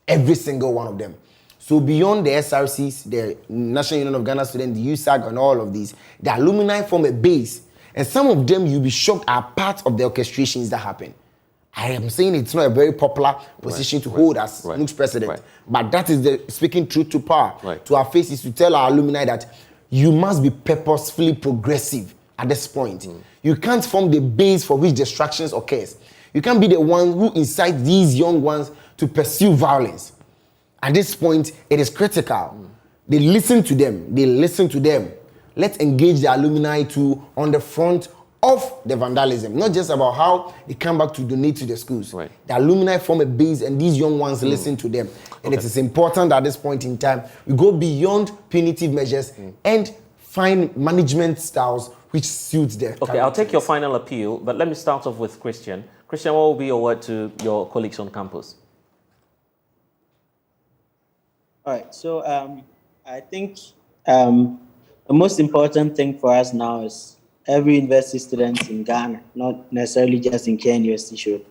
Every single one of them. So beyond the SRCs, the National Union of Ghana Students, the USAG, and all of these, the alumni form a base. And some of them, you'll be shocked, are part of the orchestrations that happen. I am saying it's not a very popular position to hold as NUG's president, but that is the speaking truth to power, to our faces, to tell our alumni that you must be purposefully progressive at this point. You can't form the base for which distractions occurs. You can't be the one who incites these young ones to pursue violence. At this point, it is critical. They listen to them. Let's engage the alumni too on the front of the vandalism, not just about how they come back to donate to the schools. The alumni form a base and these young ones listen to them. And it is important at this point in time, we go beyond punitive measures and find management styles which suits their Okay, I'll take your final appeal, but let me start off with Christian. Christian, what will be your word to your colleagues on campus? All right, so I think the most important thing for us now is every university student in Ghana, not necessarily just in KNUST, should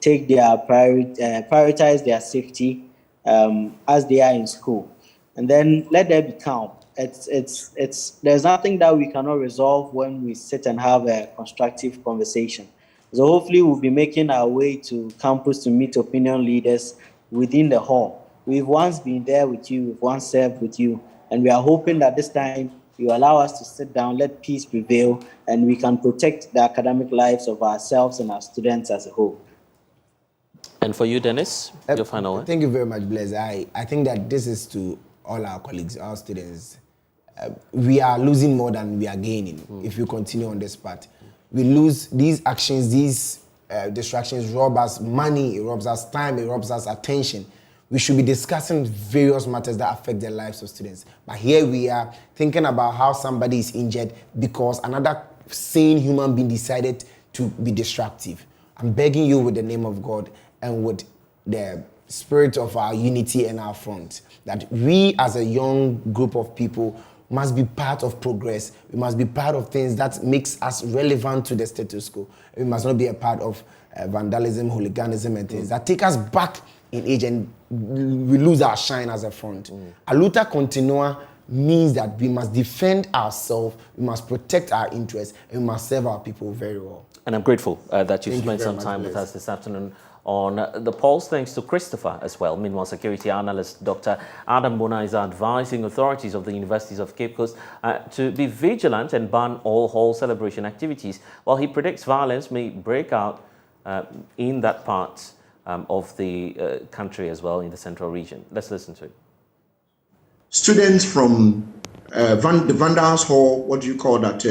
take their prioritize their safety as they are in school, and then let them be calm. There's nothing that we cannot resolve when we sit and have a constructive conversation. So hopefully we'll be making our way to campus to meet opinion leaders within the hall. We've once been there with you, we've once served with you, and we are hoping that this time you allow us to sit down, let peace prevail, and we can protect the academic lives of ourselves and our students as a whole. And for you, Dennis, your final word? Thank you very much, Blaise. I think that this is to all our colleagues, our students. We are losing more than we are gaining if we continue on this path. We lose these actions, these distractions rob us money, it robs us time, it robs us attention. We should be discussing various matters that affect the lives of students. But here we are thinking about how somebody is injured because another sane human being decided to be destructive. I'm begging you with the name of God and with the spirit of our unity and our front, that we as a young group of people must be part of progress. We must be part of things that makes us relevant to the status quo. We must not be a part of vandalism, hooliganism, and things that take us back in age and we lose our shine as a front. A luta continua means that we must defend ourselves, we must protect our interests, and we must serve our people very well. And I'm grateful that you spent some much, time with Blaise. us this afternoon on the polls. Thanks to Christopher as well. Meanwhile, security analyst Dr. Adam Bona is advising authorities of the universities of Cape Coast to be vigilant and ban all hall celebration activities, while he predicts violence may break out in that part of the country as well, in the central region. Let's listen to it. Students from the Vandals Hall, what do you call that,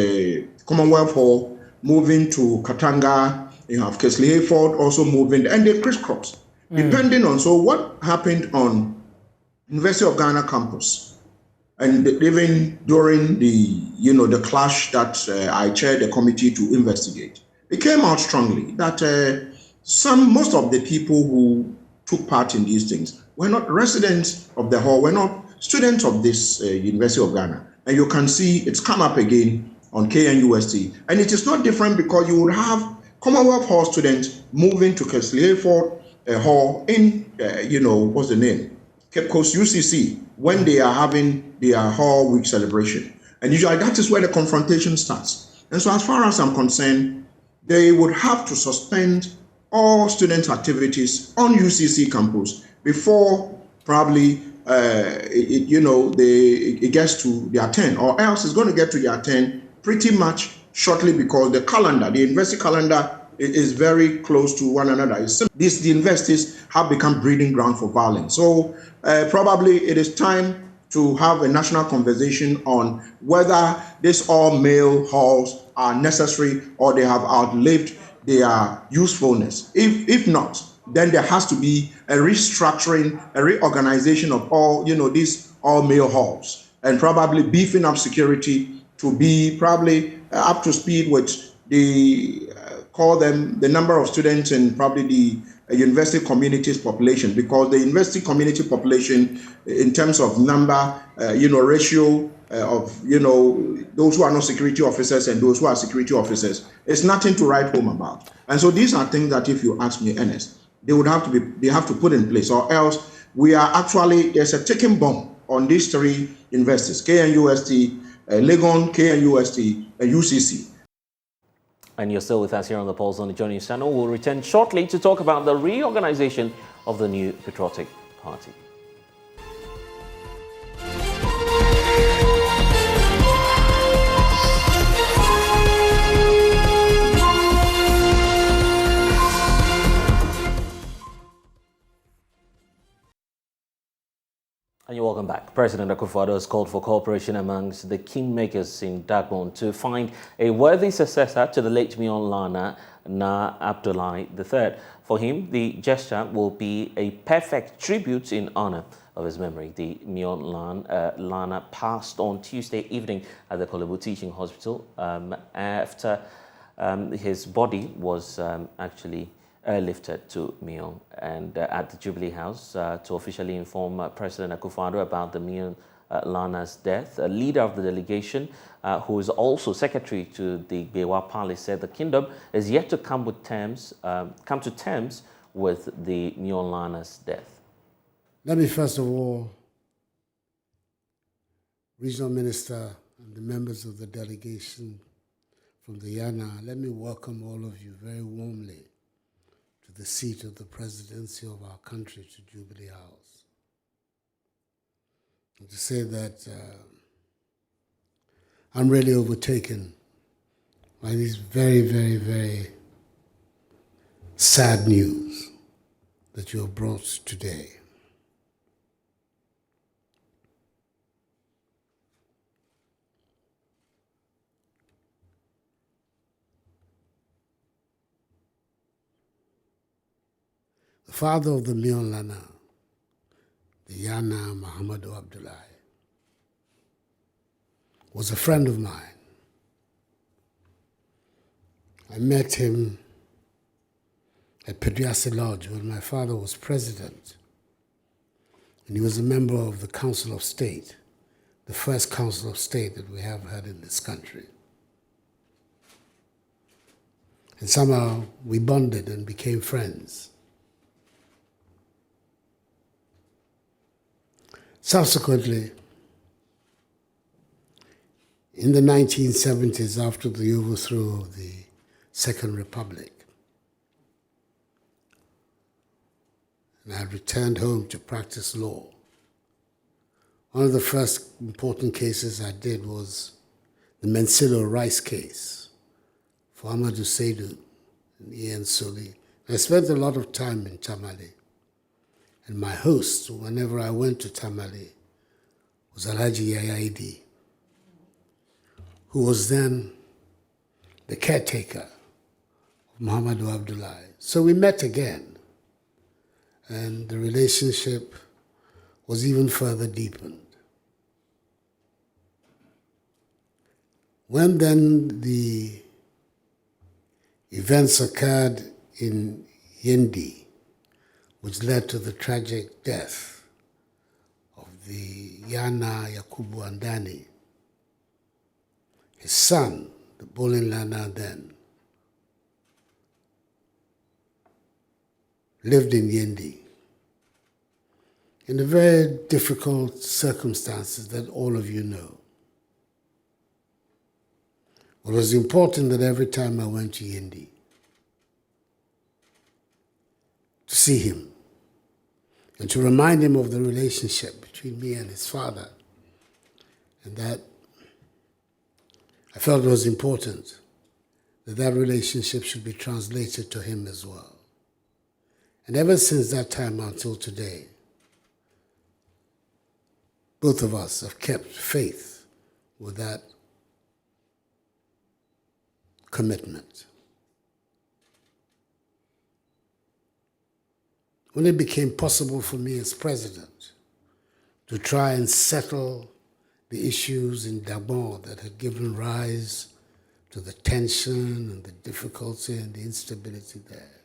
Commonwealth Hall, moving to Katanga. You have Kesley Hayford also moving, and they crisscross, depending on what happened on University of Ghana campus, and even during the clash that I chaired the committee to investigate. It came out strongly that most of the people who took part in these things were not residents of the hall, were not students of this University of Ghana, and you can see it's come up again on KNUST, and it is not different because you would have Commonwealth Hall students moving to Kesley Hayford Hall in, what's the name? Cape Coast UCC, when they are having their Hall Week celebration. And usually that is where the confrontation starts. And so as far as I'm concerned, they would have to suspend all student activities on UCC campus before probably, it gets to their 10, or else it's going to get to their 10 pretty much shortly, because the university calendar is very close to one another. The universities have become breeding ground for violence. So probably it is time to have a national conversation on whether these all-male halls are necessary or they have outlived their usefulness. If not, then there has to be a restructuring, a reorganization of all, these all-male halls, and probably beefing up security to be probably up to speed with the number of students and probably the university community's population, because the university community population in terms of number, ratio of, those who are not security officers and those who are security officers, is nothing to write home about. And so these are things that, if you ask me, Ernest, they have to put in place, or else there's a ticking bomb on these three universities, KNUST, Legon, KNUST, and UCC. And you're still with us here on the Pulse on the JoyNews channel. We'll return shortly to talk about the reorganization of the new Patriotic Party. And you're welcome back. President Akufo-Addo has called for cooperation amongst the kingmakers in Dagbon to find a worthy successor to the late Mion Lana Na Abdullahi III. For him, the gesture will be a perfect tribute in honor of his memory. The Mion Lana passed on Tuesday evening at the Kolebu Teaching Hospital after his body was actually airlifted to Mion and at the Jubilee House to officially inform President Akufo-Addo about the Mion Lana's death. A leader of the delegation, who is also secretary to the Bewa Palace, said the kingdom is yet to come to terms with the Mion Lana's death. Let me first of all, Regional Minister and the members of the delegation from the Yana, let me welcome all of you very warmly to the seat of the presidency of our country, to Jubilee House. And to say that I'm really overtaken by this very, very, very sad news that you have brought today. The father of the Mion Lana, the Yana Muhammadu Abdullahi, was a friend of mine. I met him at Pedrasi Lodge when my father was president, and he was a member of the Council of State, the first Council of State that we have had in this country. And somehow we bonded and became friends. Subsequently, in the 1970s, after the overthrow of the Second Republic, and I returned home to practice law, one of the first important cases I did was the Mensilo Rice case for Amadou Seydou and Ian Soli. I spent a lot of time in Tamale. And my host, whenever I went to Tamale, was Alhaji Yaya Idi, who was then the caretaker of Muhammadu Abdullahi. So we met again, and the relationship was even further deepened. When then the events occurred in Yendi, which led to the tragic death of the Yana Yakubu Andani, his son, the Bolin Lana then, lived in Yendi in the very difficult circumstances that all of you know. It was important that every time I went to Yendi to see him, and to remind him of the relationship between me and his father, and that I felt it was important that that relationship should be translated to him as well. And ever since that time until today, both of us have kept faith with that commitment. When it became possible for me as president to try and settle the issues in Gabon that had given rise to the tension and the difficulty and the instability there,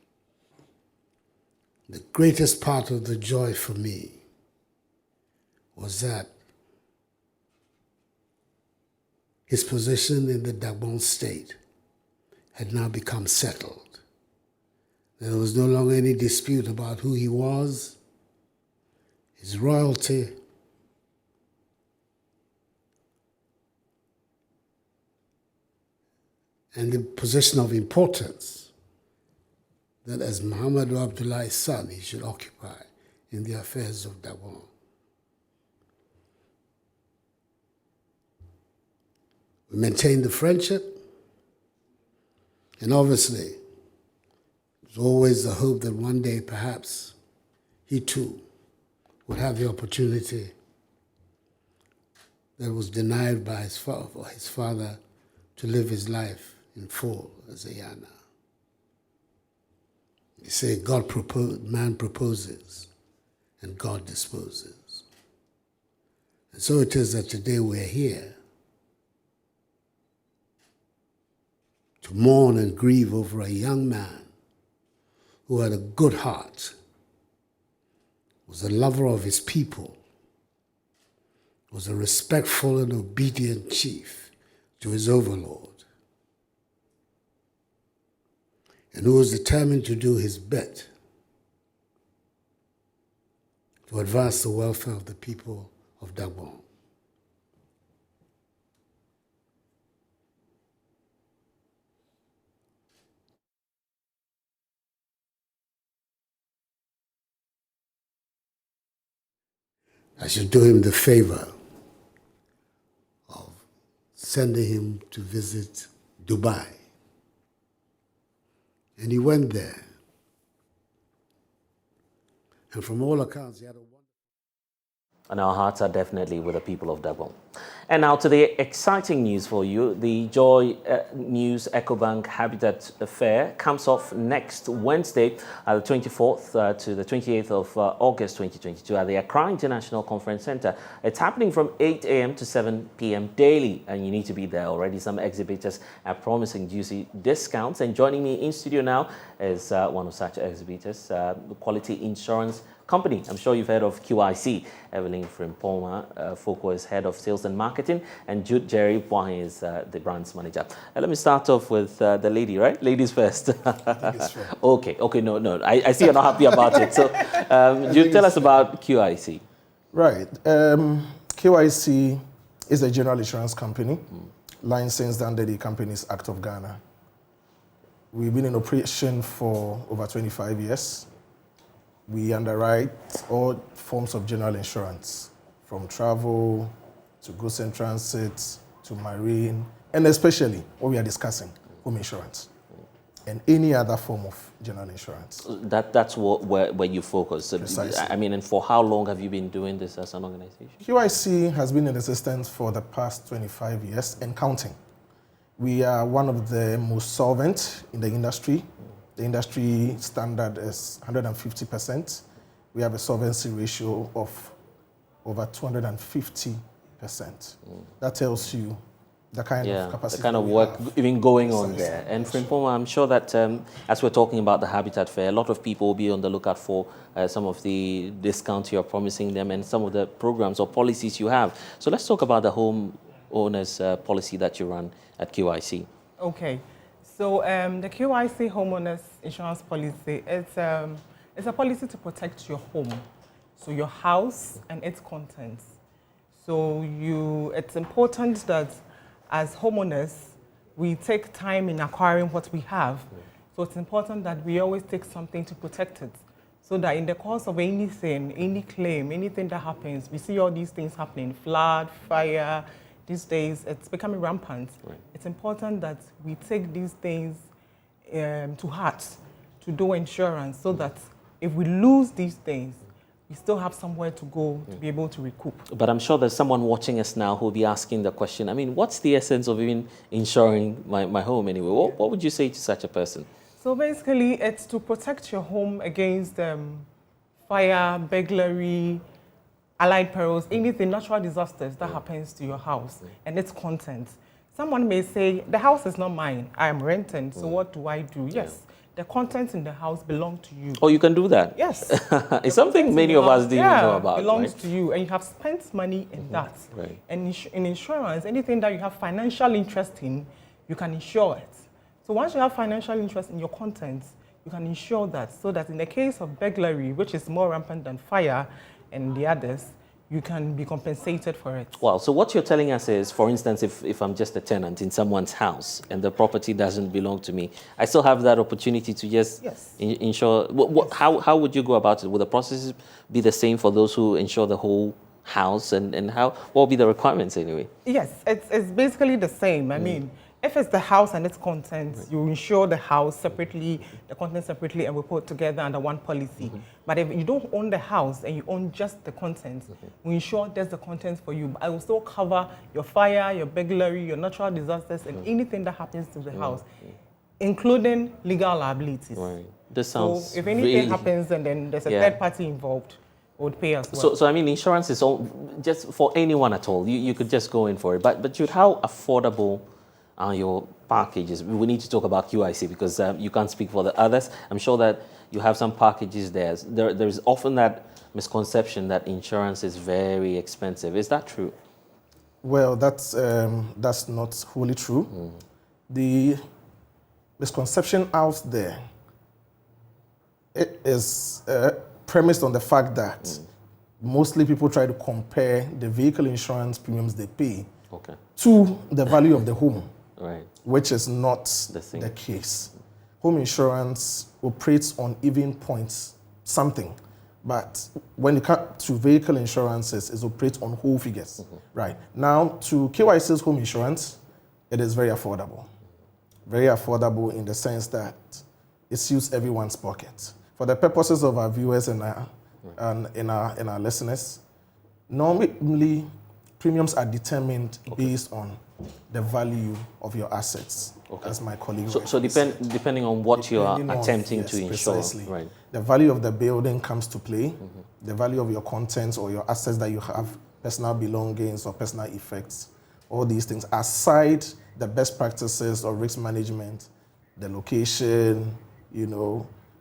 the greatest part of the joy for me was that his position in the Gabon state had now become settled. There was no longer any dispute about who he was, his royalty, and the position of importance that as Muhammadu Abdullahi's son, he should occupy in the affairs of Gabon. We maintained the friendship, and obviously, there's always the hope that one day perhaps he too would have the opportunity that was denied by his father to live his life in full as a Yana. You say man proposes and God disposes. And so it is that today we're here to mourn and grieve over a young man who had a good heart, was a lover of his people, was a respectful and obedient chief to his overlord, and who was determined to do his bit to advance the welfare of the people of Gabon. I should do him the favor of sending him to visit Dubai. And he went there. And from all accounts, he had a wonderful... And our hearts are definitely with the people of Gabon. And now to the exciting news for you. The JoyNews EcoBank Habitat Fair comes off next Wednesday, the 24th to the 28th of August 2022 at the Accra International Conference Center. It's happening from 8 a.m. to 7 p.m. daily, and you need to be there already. Some exhibitors are promising juicy discounts. And joining me in studio now is one of such exhibitors, Quality Insurance Company. I'm sure you've heard of QIC. Evelyn Frimpoma Foko is Head of Sales and Marketing, and Jude Jerry Boahin is the brand's manager. Let me start off with the lady, right? Ladies first. Okay, no. I see you're not happy about it. So, Jude, tell us about QIC. Right. QIC is a general insurance company licensed under the Companies Act of Ghana. We've been in operation for over 25 years. We underwrite all forms of general insurance, from travel to goods and transit to marine, and especially what we are discussing, home insurance, and any other form of general insurance. That's where you focus. Precisely. I mean, and for how long have you been doing this as an organization? QIC has been in existence for the past 25 years and counting. We are one of the most solvent in the industry. The industry standard is 150%. We have a solvency ratio of over 250%. That tells you the kind of capacity, the kind of work even going on there. And Frimpoma, I'm sure that as we're talking about the Habitat Fair, a lot of people will be on the lookout for some of the discounts you're promising them and some of the programs or policies you have. So let's talk about the home owners policy that you run at QIC. Okay. So the QIC homeowners insurance policy, it's a policy to protect your home, so your house and its contents. So it's important that as homeowners, we take time in acquiring what we have. So it's important that we always take something to protect it, so that in the course of anything, any claim, anything that happens, we see all these things happening, flood, fire. These days, it's becoming rampant. Right. It's important that we take these things to heart, to do insurance, so that if we lose these things, we still have somewhere to go to be able to recoup. But I'm sure there's someone watching us now who will be asking the question, I mean, what's the essence of even insuring my home anyway? What would you say to such a person? So basically, it's to protect your home against fire, burglary, allied perils, anything, natural disasters that happens to your house and its contents. Someone may say, the house is not mine, I am renting, so what do I do? Yes, the contents in the house belong to you. Oh, you can do that? Yes. It's something many of us didn't know about. It belongs to you, and you have spent money in that. Right. And in insurance, anything that you have financial interest in, you can insure it. So once you have financial interest in your contents, you can insure that, so that in the case of burglary, which is more rampant than fire and the others, you can be compensated for it. Wow, so what you're telling us is, for instance, if I'm just a tenant in someone's house and the property doesn't belong to me, I still have that opportunity to just insure. How would you go about it? Would the process be the same for those who insure the whole house, and what will be the requirements anyway? Yes, it's basically the same. I mean, if it's the house and its contents, you insure the house separately, the contents separately, and we put together under one policy. But if you don't own the house and you own just the contents, we insure just the contents for you. But I will still cover your fire, your burglary, your natural disasters, and anything that happens to the house, including legal liabilities. Right. This sounds so if anything happens and then there's a third party involved, would pay as well. So I mean, insurance is all just for anyone at all. You could just go in for it. But Jude, how affordable are your packages? We need to talk about QIC because you can't speak for the others. I'm sure that you have some packages there. There's often that misconception that insurance is very expensive. Is that true? Well, that's not wholly true. The misconception out there, it is premised on the fact that mostly people try to compare the vehicle insurance premiums they pay to the value of the home, which is not the case. Home insurance operates on even points something, but when it comes to vehicle insurances, it operates on whole figures. Right. Now, to KYC's home insurance, it is very affordable. Very affordable in the sense that it suits everyone's pocket. For the purposes of our viewers and our listeners, normally premiums are determined based on the value of your assets, as my colleague. So depending on what you are attempting to insure, precisely. Right? The value of the building comes to play. The value of your contents or your assets that you have, personal belongings or personal effects, all these things. Aside the best practices or risk management, the location,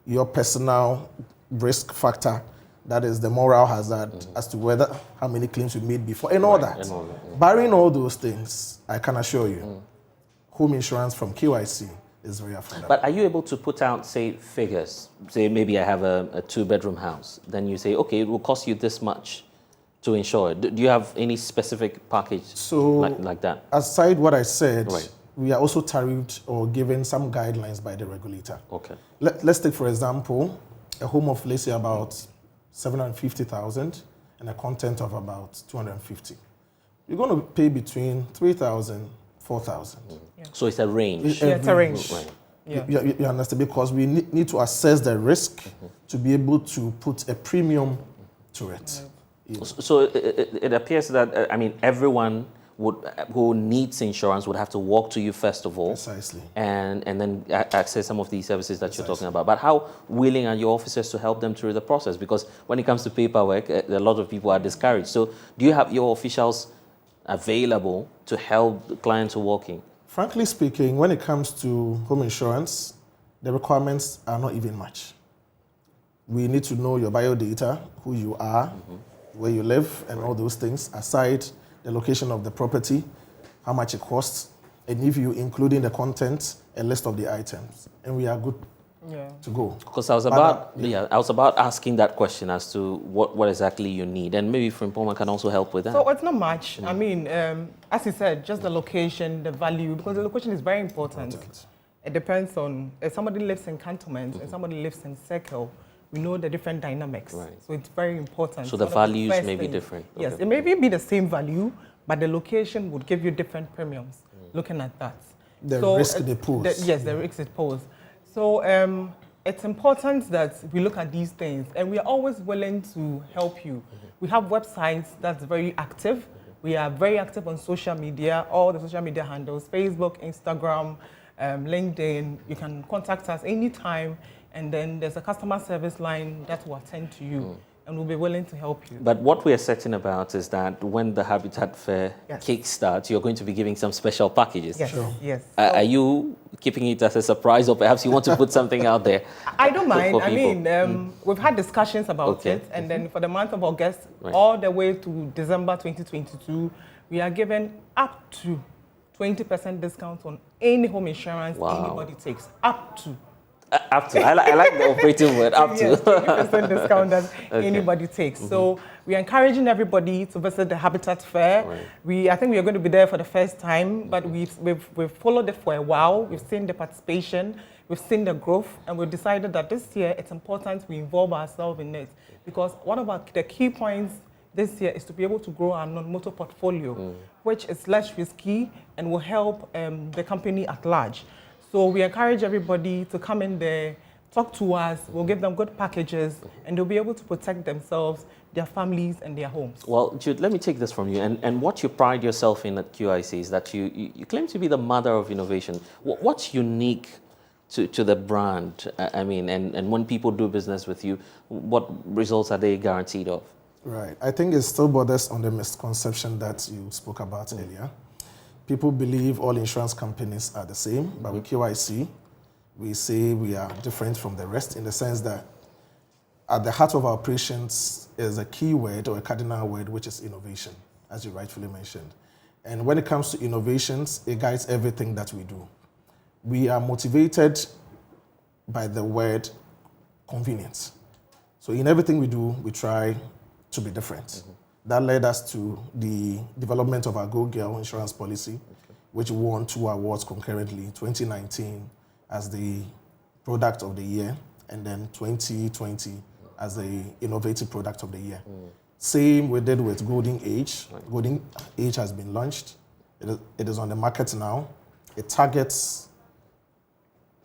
your personal risk factor, that is the moral hazard as to how many claims you made before, and all that. Barring all those things, I can assure you, home insurance from KYC is very affordable. But are you able to put out, say, figures? Say maybe I have a 2-bedroom house. Then you say, okay, it will cost you this much to insure it. Do you have any specific package like that? Aside what I said, we are also tariffed or given some guidelines by the regulator. Okay. Let's take, for example, a home of, let's say, about 750,000 and a content of about 250. You're going to pay between 3,000, 4,000. So it's a range. It's a range. Right. You understand? Because we need to assess the risk to be able to put a premium to it. So it appears that, everyone who needs insurance would have to walk to you first of all. Precisely. And then access some of these services that you're talking about. But how willing are your officers to help them through the process? Because when it comes to paperwork, a lot of people are discouraged. So do you have your officials available to help the clients who are walking? Frankly speaking, when it comes to home insurance, the requirements are not even much. We need to know your biodata, who you are, where you live, and all those things, aside the location of the property, how much it costs, and if you include in the content a list of the items, and we are good to go. Because I was about asking that question as to what exactly you need, and maybe Frimpoma can also help with that. So it's not much. As you said, just the location, the value, because the location is very important. It depends on if somebody lives in Cantonment and somebody lives in Circle. We know the different dynamics, so it's very important. So the values may be different. Yes, it may be the same value, but the location would give you different premiums. Looking at that, the risk they pose. The risk it pose. So it's important that we look at these things, and we are always willing to help you. We have websites that's very active. We are very active on social media, all the social media handles: Facebook, Instagram, LinkedIn. You can contact us anytime. And then there's a customer service line that will attend to you and will be willing to help you. But what we are certain about is that when the Habitat Fair kickstarts, you're going to be giving some special packages. Yes, yes. Are you keeping it as a surprise, or perhaps you want to put something out there? I don't mind. We've had discussions about it, and then for the month of August, all the way to December 2022, we are giving up to 20% discount on any home insurance anybody takes. Up to. Up to. I like the operating word, up to. Yes, 20% discount that anybody takes. So we're encouraging everybody to visit the Habitat Fair. Right. I think we are going to be there for the first time, but we've followed it for a while. We've seen the participation, we've seen the growth, and we've decided that this year it's important we involve ourselves in it, because one of the key points this year is to be able to grow our non-motor portfolio, which is less risky and will help the company at large. So we encourage everybody to come in there, talk to us, we'll give them good packages, and they'll be able to protect themselves, their families, and their homes. Well, Jude, let me take this from you. And what you pride yourself in at QIC is that you claim to be the mother of innovation. What's unique to the brand? I mean, and when people do business with you, what results are they guaranteed of? Right. I think it still borders on the misconception that you spoke about earlier. People believe all insurance companies are the same, but with QIC, we say we are different from the rest in the sense that at the heart of our operations is a key word or a cardinal word, which is innovation, as you rightfully mentioned. And when it comes to innovations, it guides everything that we do. We are motivated by the word convenience. So in everything we do, we try to be different. That led us to the development of our Go Girl insurance policy, which won 2 awards concurrently, 2019 as the product of the year, and then 2020 as the innovative product of the year. Same we did with Golden Age. Golden Age has been launched. It is on the market now. It targets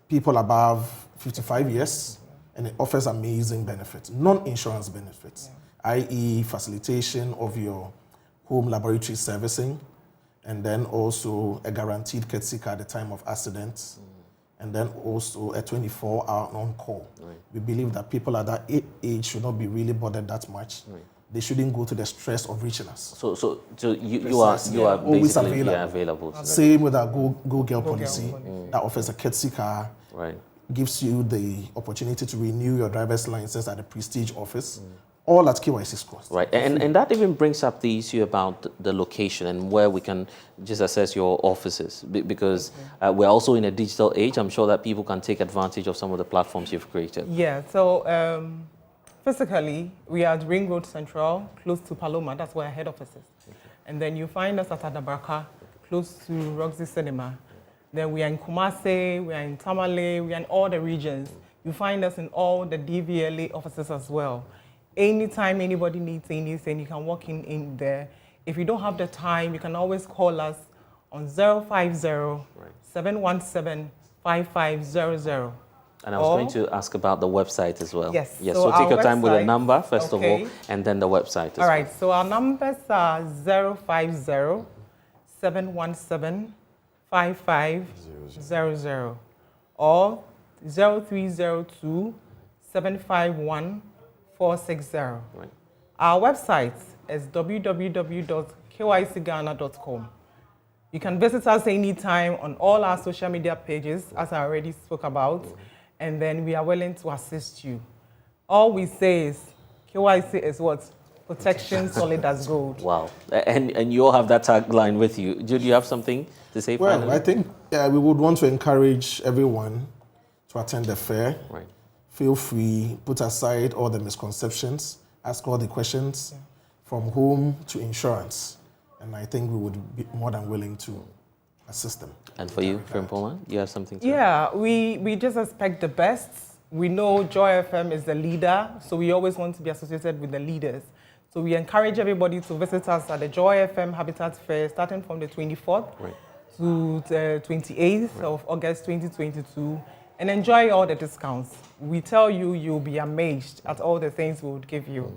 people above 55 years, and it offers amazing benefits, non-insurance benefits. i.e. facilitation of your home laboratory servicing, and then also a guaranteed courtesy car at the time of accidents, and then also a 24-hour on-call. Right. We believe that people at that age should not be really bothered that much. Right. They shouldn't go to the stress of reaching us. So you are always available. Same with our Go Girl policy that offers a courtesy car. Right. Gives you the opportunity to renew your driver's license at the Prestige office. All at KYC's cost. Right, and that even brings up the issue about the location and where we can just access your offices, because we're also in a digital age. I'm sure that people can take advantage of some of the platforms you've created. Yeah, so physically, we are at Ring Road Central, close to Paloma. That's where our head office is. And then you find us at Adabraka, close to Roxy Cinema. Then we are in Kumasi, we are in Tamale, we are in all the regions. You find us in all the DVLA offices as well. Anytime anybody needs anything, you can walk in there. If you don't have the time, you can always call us on 050-717-5500. And I was going to ask about the website as well. Yes. Yes, so take your time with the number, first of all, and then the website as well. All right, so our numbers are 050-717-5500 or 0302-751-460. Right. Our website is www.kycghana.com. You can visit us anytime on all our social media pages, as I already spoke about, and then we are willing to assist you. All we say is, KYC is what? Protection solid as gold. Wow. And you all have that tagline with you. Do you have something to say well, finally? I think we would want to encourage everyone to attend the fair. Right. Feel free, put aside all the misconceptions, ask all the questions from home to insurance. And I think we would be more than willing to assist them. And for you, Frimpoma, you have something to Yeah, we just expect the best. We know Joy FM is the leader, so we always want to be associated with the leaders. So we encourage everybody to visit us at the Joy FM Habitat Fair starting from the 24th to the 28th of August 2022. And enjoy all the discounts. We tell you, you'll be amazed at all the things we would give you.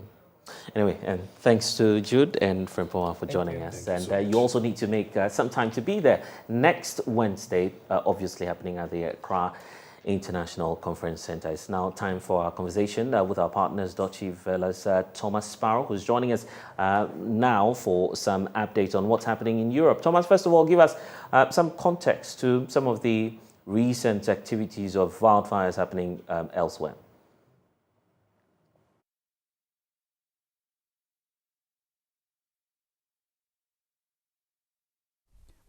Anyway, and thanks to Jude and Frimpoma for joining us. And you also need to make some time to be there next Wednesday, obviously happening at the Accra International Conference Center. It's now time for our conversation with our partners, Deutsche Welle's Thomas Sparrow, who's joining us now for some updates on what's happening in Europe. Thomas, first of all, give us some context to some of the recent activities of wildfires happening elsewhere.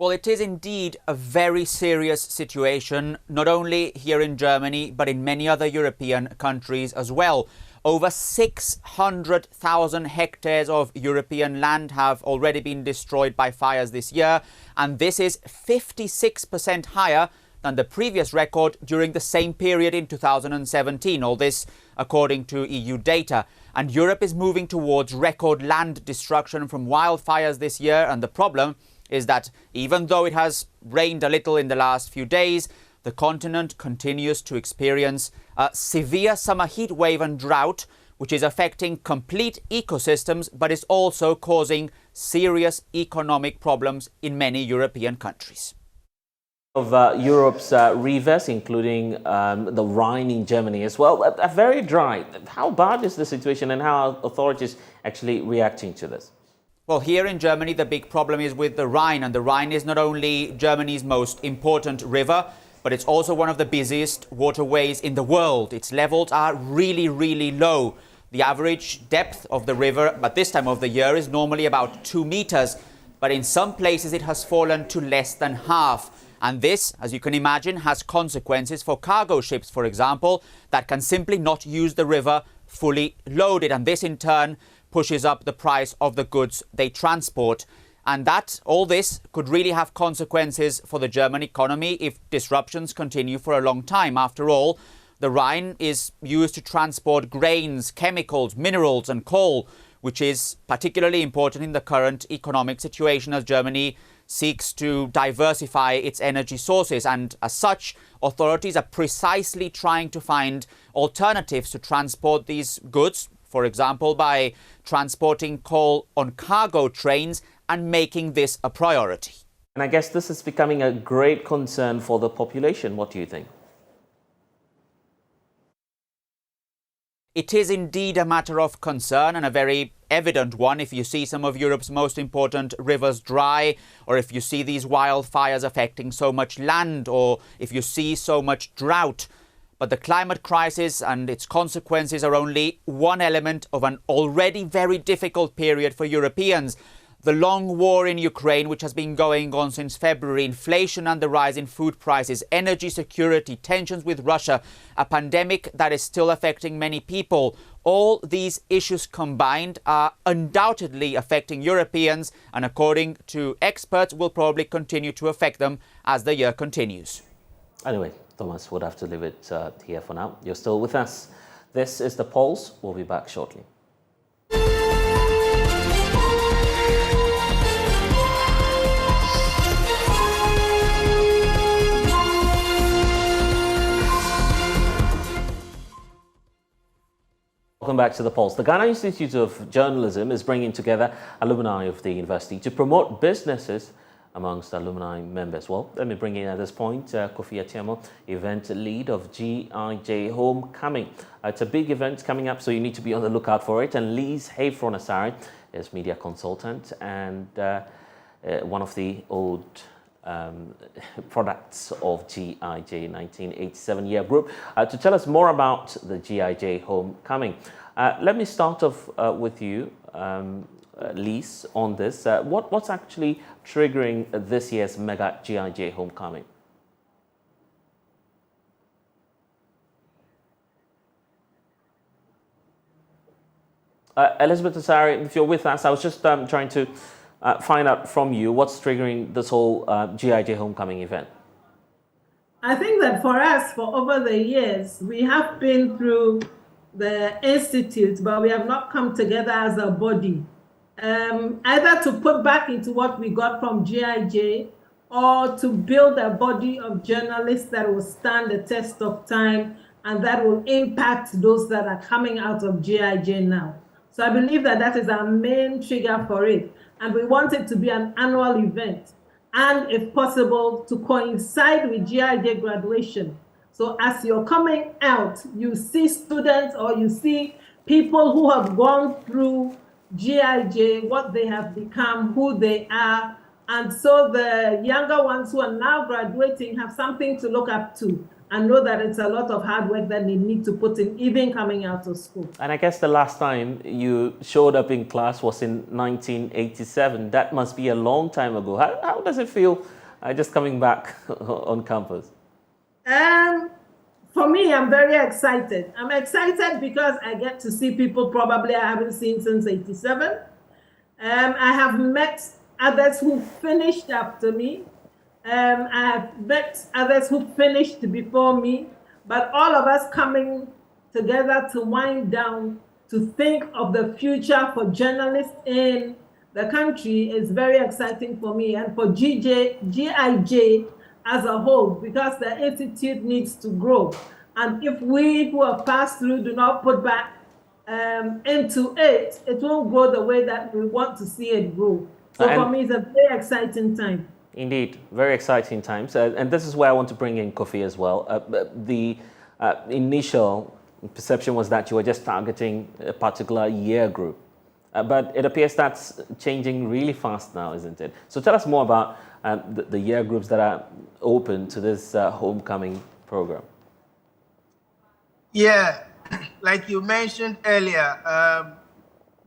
Well, it is indeed a very serious situation, not only here in Germany, but in many other European countries as well. Over 600,000 hectares of European land have already been destroyed by fires this year, and this is 56% higher than the previous record during the same period in 2017. All this according to EU data. And Europe is moving towards record land destruction from wildfires this year, and the problem is that even though it has rained a little in the last few days, the continent continues to experience a severe summer heat wave and drought, which is affecting complete ecosystems, but is also causing serious economic problems in many European countries. Of Europe's rivers, including the Rhine in Germany as well, are very dry. How bad is the situation, and how are authorities actually reacting to this? Well, here in Germany, the big problem is with the Rhine, and the Rhine is not only Germany's most important river, but it's also one of the busiest waterways in the world. Its levels are really, really low. The average depth of the river at this time of the year is normally about 2 meters, but in some places it has fallen to less than half. And this, as you can imagine, has consequences for cargo ships, for example, that can simply not use the river fully loaded. And this in turn pushes up the price of the goods they transport. And all this could really have consequences for the German economy if disruptions continue for a long time. After all, the Rhine is used to transport grains, chemicals, minerals and coal, which is particularly important in the current economic situation as Germany seeks to diversify its energy sources. And as such, authorities are precisely trying to find alternatives to transport these goods, for example, by transporting coal on cargo trains and making this a priority. And I guess this is becoming a great concern for the population. What do you think? It is indeed a matter of concern, and a very evident one if you see some of Europe's most important rivers dry, or if you see these wildfires affecting so much land, or if you see so much drought. But the climate crisis and its consequences are only one element of an already very difficult period for Europeans. The long war in Ukraine, which has been going on since February, inflation and the rise in food prices, energy security, tensions with Russia, a pandemic that is still affecting many people. All these issues combined are undoubtedly affecting Europeans, and according to experts, will probably continue to affect them as the year continues. Anyway, Thomas, we'll have to leave it here for now. You're still with us. This is The Pulse. We'll be back shortly. Welcome back to The Pulse. The Ghana Institute of Journalism is bringing together alumni of the university to promote businesses amongst alumni members. Well, let me bring in at this point Kofi Atiamo, event lead of GIJ Homecoming. It's a big event coming up, so you need to be on the lookout for it. And Liz Hayfron-Asare is media consultant and one of the old products of GIJ 1987 year group to tell us more about the GIJ Homecoming. Let me start off with you, Liz, on this. What's actually triggering this year's mega GIJ Homecoming? Elizabeth Asare, if you're with us, I was just trying to find out from you what's triggering this whole GIJ Homecoming event. I think that for us, for over the years, we have been through the institute, but we have not come together as a body, either to put back into what we got from GIJ or to build a body of journalists that will stand the test of time and that will impact those that are coming out of GIJ now. So I believe that that is our main trigger for it. And we want it to be an annual event, and if possible, to coincide with GIJ graduation. So as you're coming out, you see students or you see people who have gone through GIJ, what they have become, who they are. And so the younger ones who are now graduating have something to look up to. and know that it's a lot of hard work that they need to put in, even coming out of school. And I guess the last time you showed up in class was in 1987. That must be a long time ago. How does it feel just coming back on campus? For me, I'm very excited. I'm excited because I get to see people probably I haven't seen since 87. I have met others who finished after me. I have met others who finished before me, but all of us coming together to wind down, to think of the future for journalists in the country is very exciting for me and for GIJ as a whole, because the institute needs to grow. And if we who have passed through do not put back into it, it won't grow the way that we want to see it grow. So for me, it's a very exciting time. Indeed, very exciting times. And this is where I want to bring in Kofi as well. The initial perception was that you were just targeting a particular year group. But it appears that's changing really fast now, isn't it? So tell us more about the year groups that are open to this homecoming program. Yeah, like you mentioned earlier,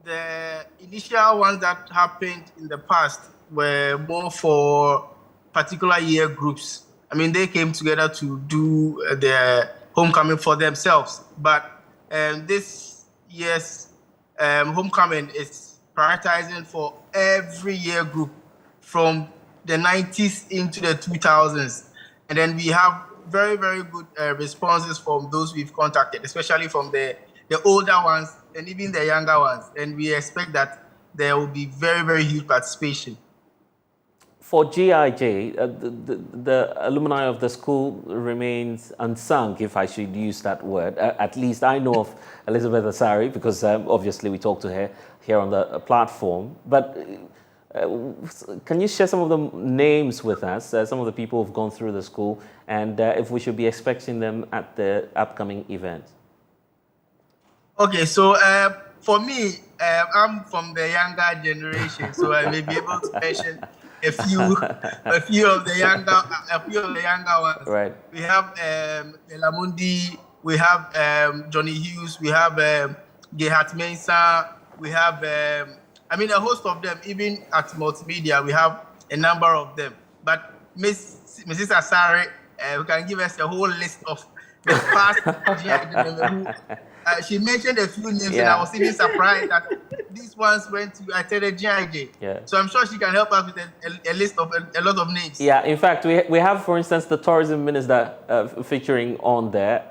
the initial ones that happened in the past were more for particular year groups. I mean, they came together to do their homecoming for themselves. But this year's homecoming is prioritizing for every year group from the 90s into the 2000s. And then we have very, very good responses from those we've contacted, especially from the older ones and even the younger ones. And we expect that there will be very, very huge participation. For GIJ, the alumni of the school remains unsung, if I should use that word. At least I know of Elizabeth Asari, because obviously we talked to her here on the platform. But can you share some of the names with us, some of the people who've gone through the school, and if we should be expecting them at the upcoming event? Okay, so for me, I'm from the younger generation, so I may be able to mention a few of the younger ones. Right. We have Elamundi, we have Johnny Hughes, we have Gehat Mensah, we have a host of them. Even at multimedia, we have a number of them. But Mrs. Asari, we can give us a whole list of the past GIJ. She mentioned a few names, and I was even surprised that these ones went to attend GIJ. Yeah. So I'm sure she can help us with a list of a lot of names. Yeah, in fact, we have, for instance, the tourism minister featuring on there.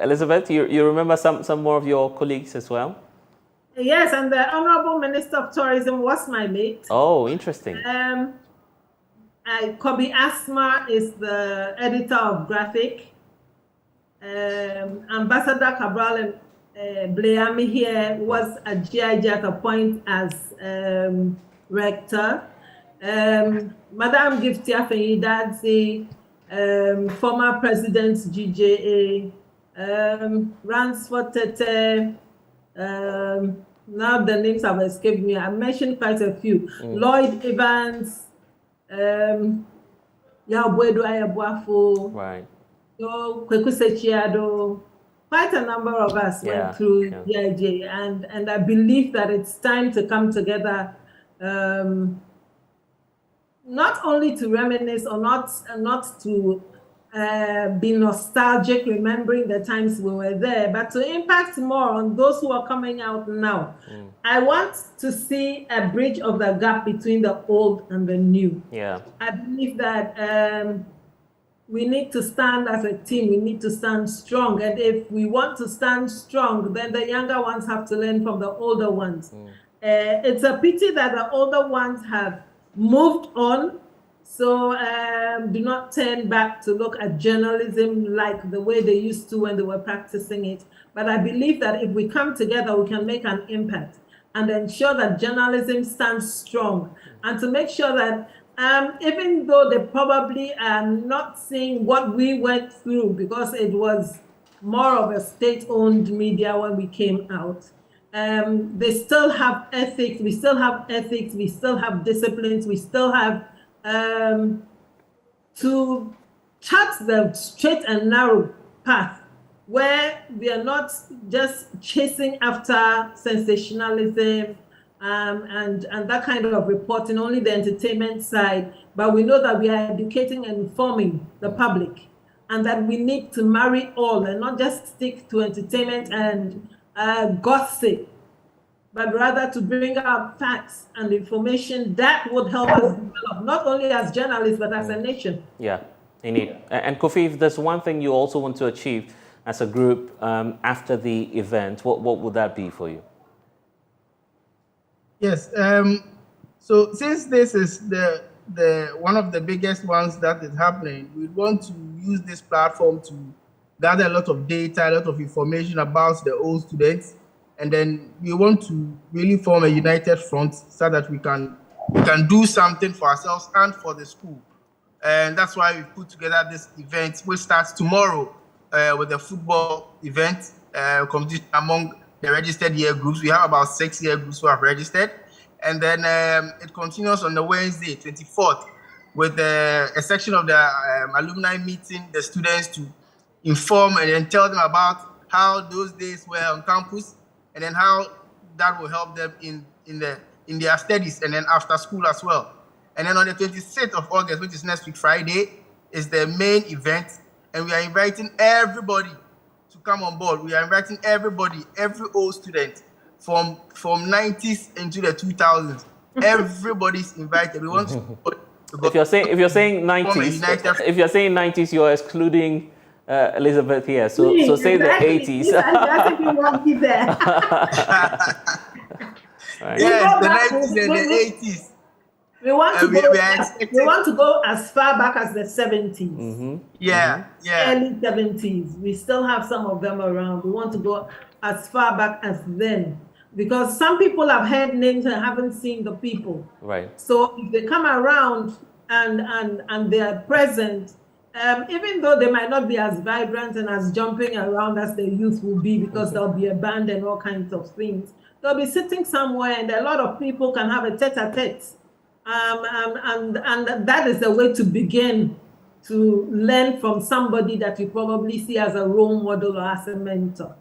Elizabeth, you remember some more of your colleagues as well? Yes, and the Honorable Minister of Tourism was my mate. Oh, interesting. Kobe Asma is the editor of Graphic. Ambassador Cabral and Bleami here was at GIJ at a point as rector. Madam Giftia Fenyidazi, former president GJA, Ransford Tete, now the names have escaped me. I mentioned quite a few. Lloyd Evans, Yabuedo Ayabuafo. Right. Quite a number of us went through GIJ, and I believe that it's time to come together, not only to reminisce or not to be nostalgic, remembering the times we were there, but to impact more on those who are coming out now. I want to see a bridge of the gap between the old and the new. Yeah. I believe that we need to stand as a team. We need to stand strong. And if we want to stand strong, then the younger ones have to learn from the older ones. It's a pity that the older ones have moved on. So do not turn back to look at journalism like the way they used to when they were practicing it. But I believe that if we come together, we can make an impact and ensure that journalism stands strong, and to make sure that even though they probably are not seeing what we went through, because it was more of a state-owned media when we came out, they still have ethics, we still have ethics, we still have disciplines, we still have to chart the straight and narrow path where we are not just chasing after sensationalism and that kind of reporting, only the entertainment side, but we know that we are educating and informing the public, and that we need to marry all and not just stick to entertainment and gossip, but rather to bring out facts and information that would help us develop, not only as journalists, but as a nation. Yeah, indeed. And Kofi, if there's one thing you also want to achieve as a group after the event, what would that be for you? Yes. So since this is the one of the biggest ones that is happening, we want to use this platform to gather a lot of data, a lot of information about the old students, and then we want to really form a united front so that we can do something for ourselves and for the school. And that's why we put together this event, which starts tomorrow with a football event competition among the registered year groups. We have about 6 year groups who have registered. And then it continues on the Wednesday, 24th, with a section of the alumni meeting the students to inform and then tell them about how those days were on campus, and then how that will help them in their studies and then after school as well. And then on the 26th of August, which is next week Friday, is the main event, and we are inviting everybody to come on board. We are inviting everybody, every old student from 90s into the 2000s. Everybody's invited. We want to If you're saying 90s, if you're saying 90s, you're excluding Elizabeth here. So say exactly. The 80s. I think we won't be there. Right. Yes, the 90s and the 80s. We want to go as far back as the 70s. Mm-hmm. Yeah. Early 70s. We still have some of them around. We want to go as far back as then, because some people have heard names and haven't seen the people. Right. So if they come around and they are present, even though they might not be as vibrant and as jumping around as the youth will be, because there'll be a band and all kinds of things, they'll be sitting somewhere and a lot of people can have a tete-a-tete. And that is the way to begin to learn from somebody that you probably see as a role model or as a mentor.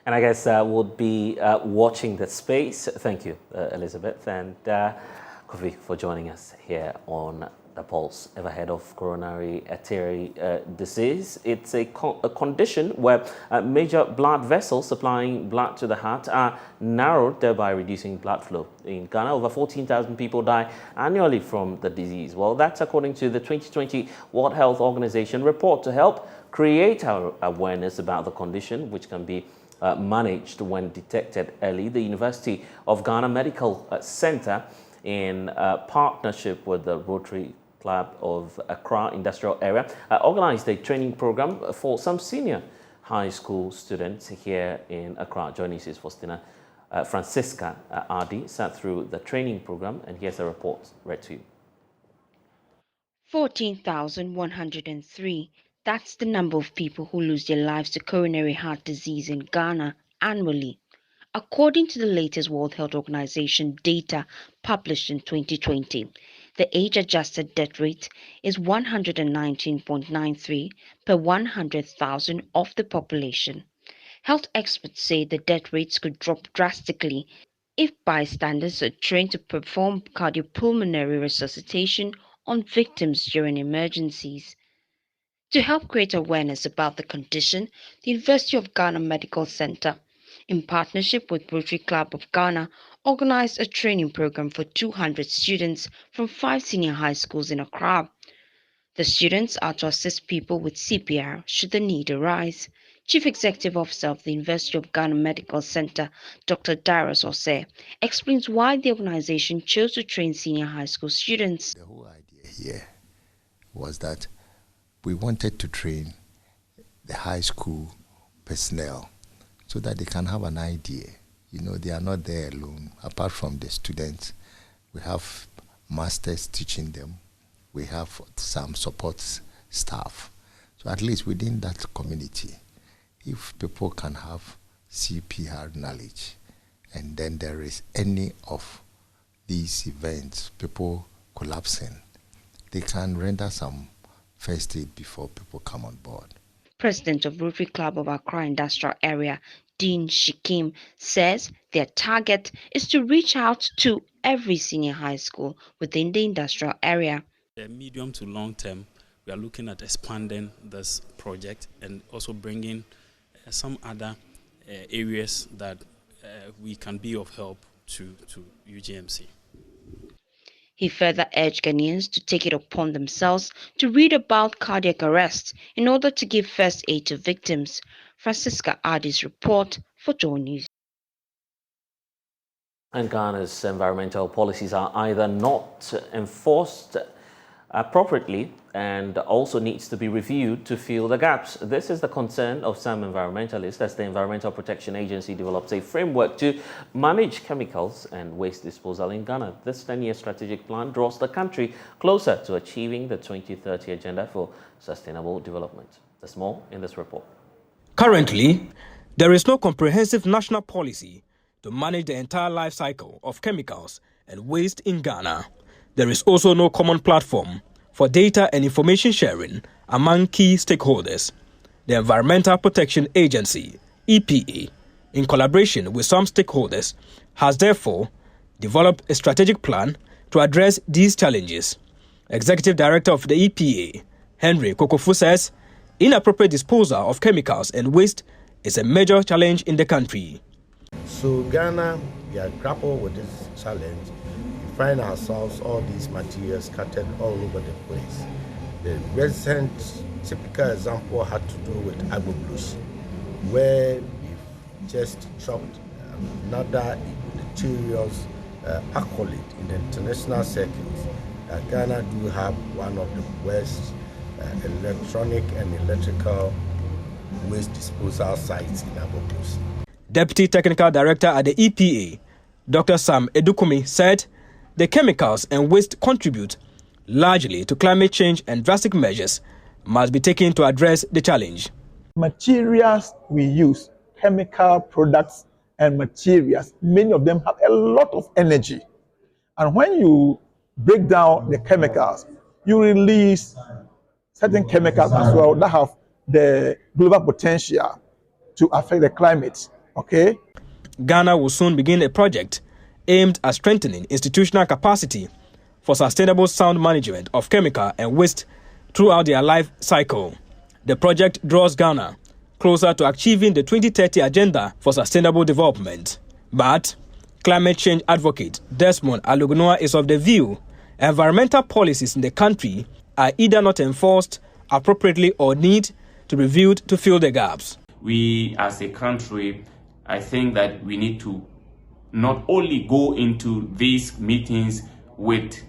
And I guess we'll be watching the space. Thank you, Elizabeth, and Kofi, for joining us here on The Pulse. Ever heard of coronary artery disease? It's a condition where major blood vessels supplying blood to the heart are narrowed, thereby reducing blood flow. In Ghana, over 14,000 people die annually from the disease. Well, that's according to the 2020 World Health Organization report. To help create our awareness about the condition, which can be managed when detected early, the University of Ghana Medical Center, in partnership with the Rotary Club of Accra Industrial Area, organized a training program for some senior high school students here in Accra. JoyNews' Faustina Francisca Ardi sat through the training program, and here's a report read to you. 14,103. That's the number of people who lose their lives to coronary heart disease in Ghana annually, according to the latest World Health Organization data published in 2020. The age-adjusted death rate is 119.93 per 100,000 of the population. Health experts say the death rates could drop drastically if bystanders are trained to perform cardiopulmonary resuscitation on victims during emergencies. To help create awareness about the condition, the University of Ghana Medical Center, in partnership with Rotary Club of Ghana, organized a training program for 200 students from 5 senior high schools in Accra. The students are to assist people with CPR should the need arise. Chief Executive Officer of the University of Ghana Medical Center, Dr. Darius Osei, explains why the organization chose to train senior high school students. The whole idea here was that we wanted to train the high school personnel so that they can have an idea. You know, they are not there alone. Apart from the students, we have masters teaching them. We have some support staff. So at least within that community, if people can have CPR knowledge, and then there is any of these events, people collapsing, they can render some first aid before people come on board. President of Rotary Club of Accra Industrial Area, Dean Shikim, says their target is to reach out to every senior high school within the industrial area. Medium to long term, we are looking at expanding this project and also bringing some other areas that we can be of help to UGMC. He further urged Ghanaians to take it upon themselves to read about cardiac arrest in order to give first aid to victims. Francisca Adi's report for JoyNews. And Ghana's environmental policies are either not enforced appropriately and also needs to be reviewed to fill the gaps. This is the concern of some environmentalists as the Environmental Protection Agency develops a framework to manage chemicals and waste disposal in Ghana. This 10-year strategic plan draws the country closer to achieving the 2030 Agenda for Sustainable Development. There's more in this report. Currently, there is no comprehensive national policy to manage the entire life cycle of chemicals and waste in Ghana. There is also no common platform for data and information sharing among key stakeholders. The Environmental Protection Agency, EPA, in collaboration with some stakeholders, has therefore developed a strategic plan to address these challenges. Executive Director of the EPA, Henry Kokofu, says inappropriate disposal of chemicals and waste is a major challenge in the country. So Ghana, we are grappling with this challenge. We find ourselves all these materials scattered all over the place. The recent typical example had to do with agroblues, where we've just chopped another materials accolade in the international circuits. Ghana do have one of the worst electronic and electrical waste disposal sites in agroblues. Deputy Technical Director at the EPA, Dr. Sam Edukumi, said the chemicals and waste contribute largely to climate change and drastic measures must be taken to address the challenge. Materials we use, chemical products and materials, many of them have a lot of energy. And when you break down the chemicals, you release certain chemicals as well that have the global potential to affect the climate. Okay. Ghana will soon begin a project aimed at strengthening institutional capacity for sustainable sound management of chemical and waste throughout their life cycle. The project draws Ghana closer to achieving the 2030 Agenda for Sustainable Development. But climate change advocate Desmond Alugunua is of the view environmental policies in the country are either not enforced appropriately or need to be reviewed to fill the gaps. We as a country, I think that we need to not only go into these meetings with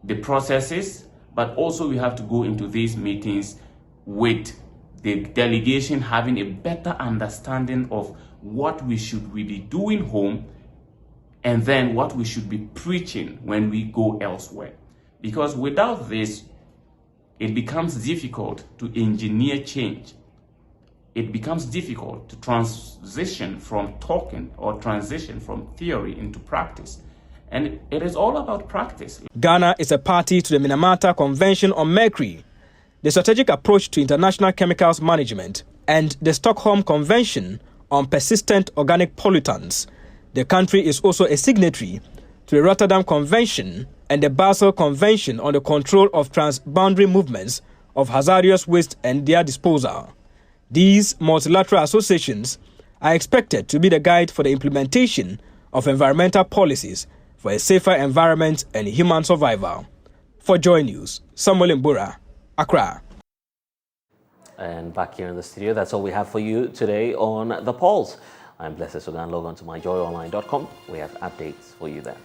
the processes, but also we have to go into these meetings with the delegation having a better understanding of what we should be doing home and then what we should be preaching when we go elsewhere. Because without this, it becomes difficult to engineer change. It becomes difficult to transition from talking or transition from theory into practice. And it is all about practice. Ghana is a party to the Minamata Convention on Mercury, the strategic approach to international chemicals management, and the Stockholm Convention on persistent organic pollutants. The country is also a signatory to the Rotterdam Convention and the Basel Convention on the control of transboundary movements of hazardous waste and their disposal. These multilateral associations are expected to be the guide for the implementation of environmental policies for a safer environment and human survival. For JoyNews, Samuel Mbura, Accra. And back here in the studio, that's all we have for you today on The Pulse. I'm Blessed Sogah. Log on to myjoyonline.com. We have updates for you there.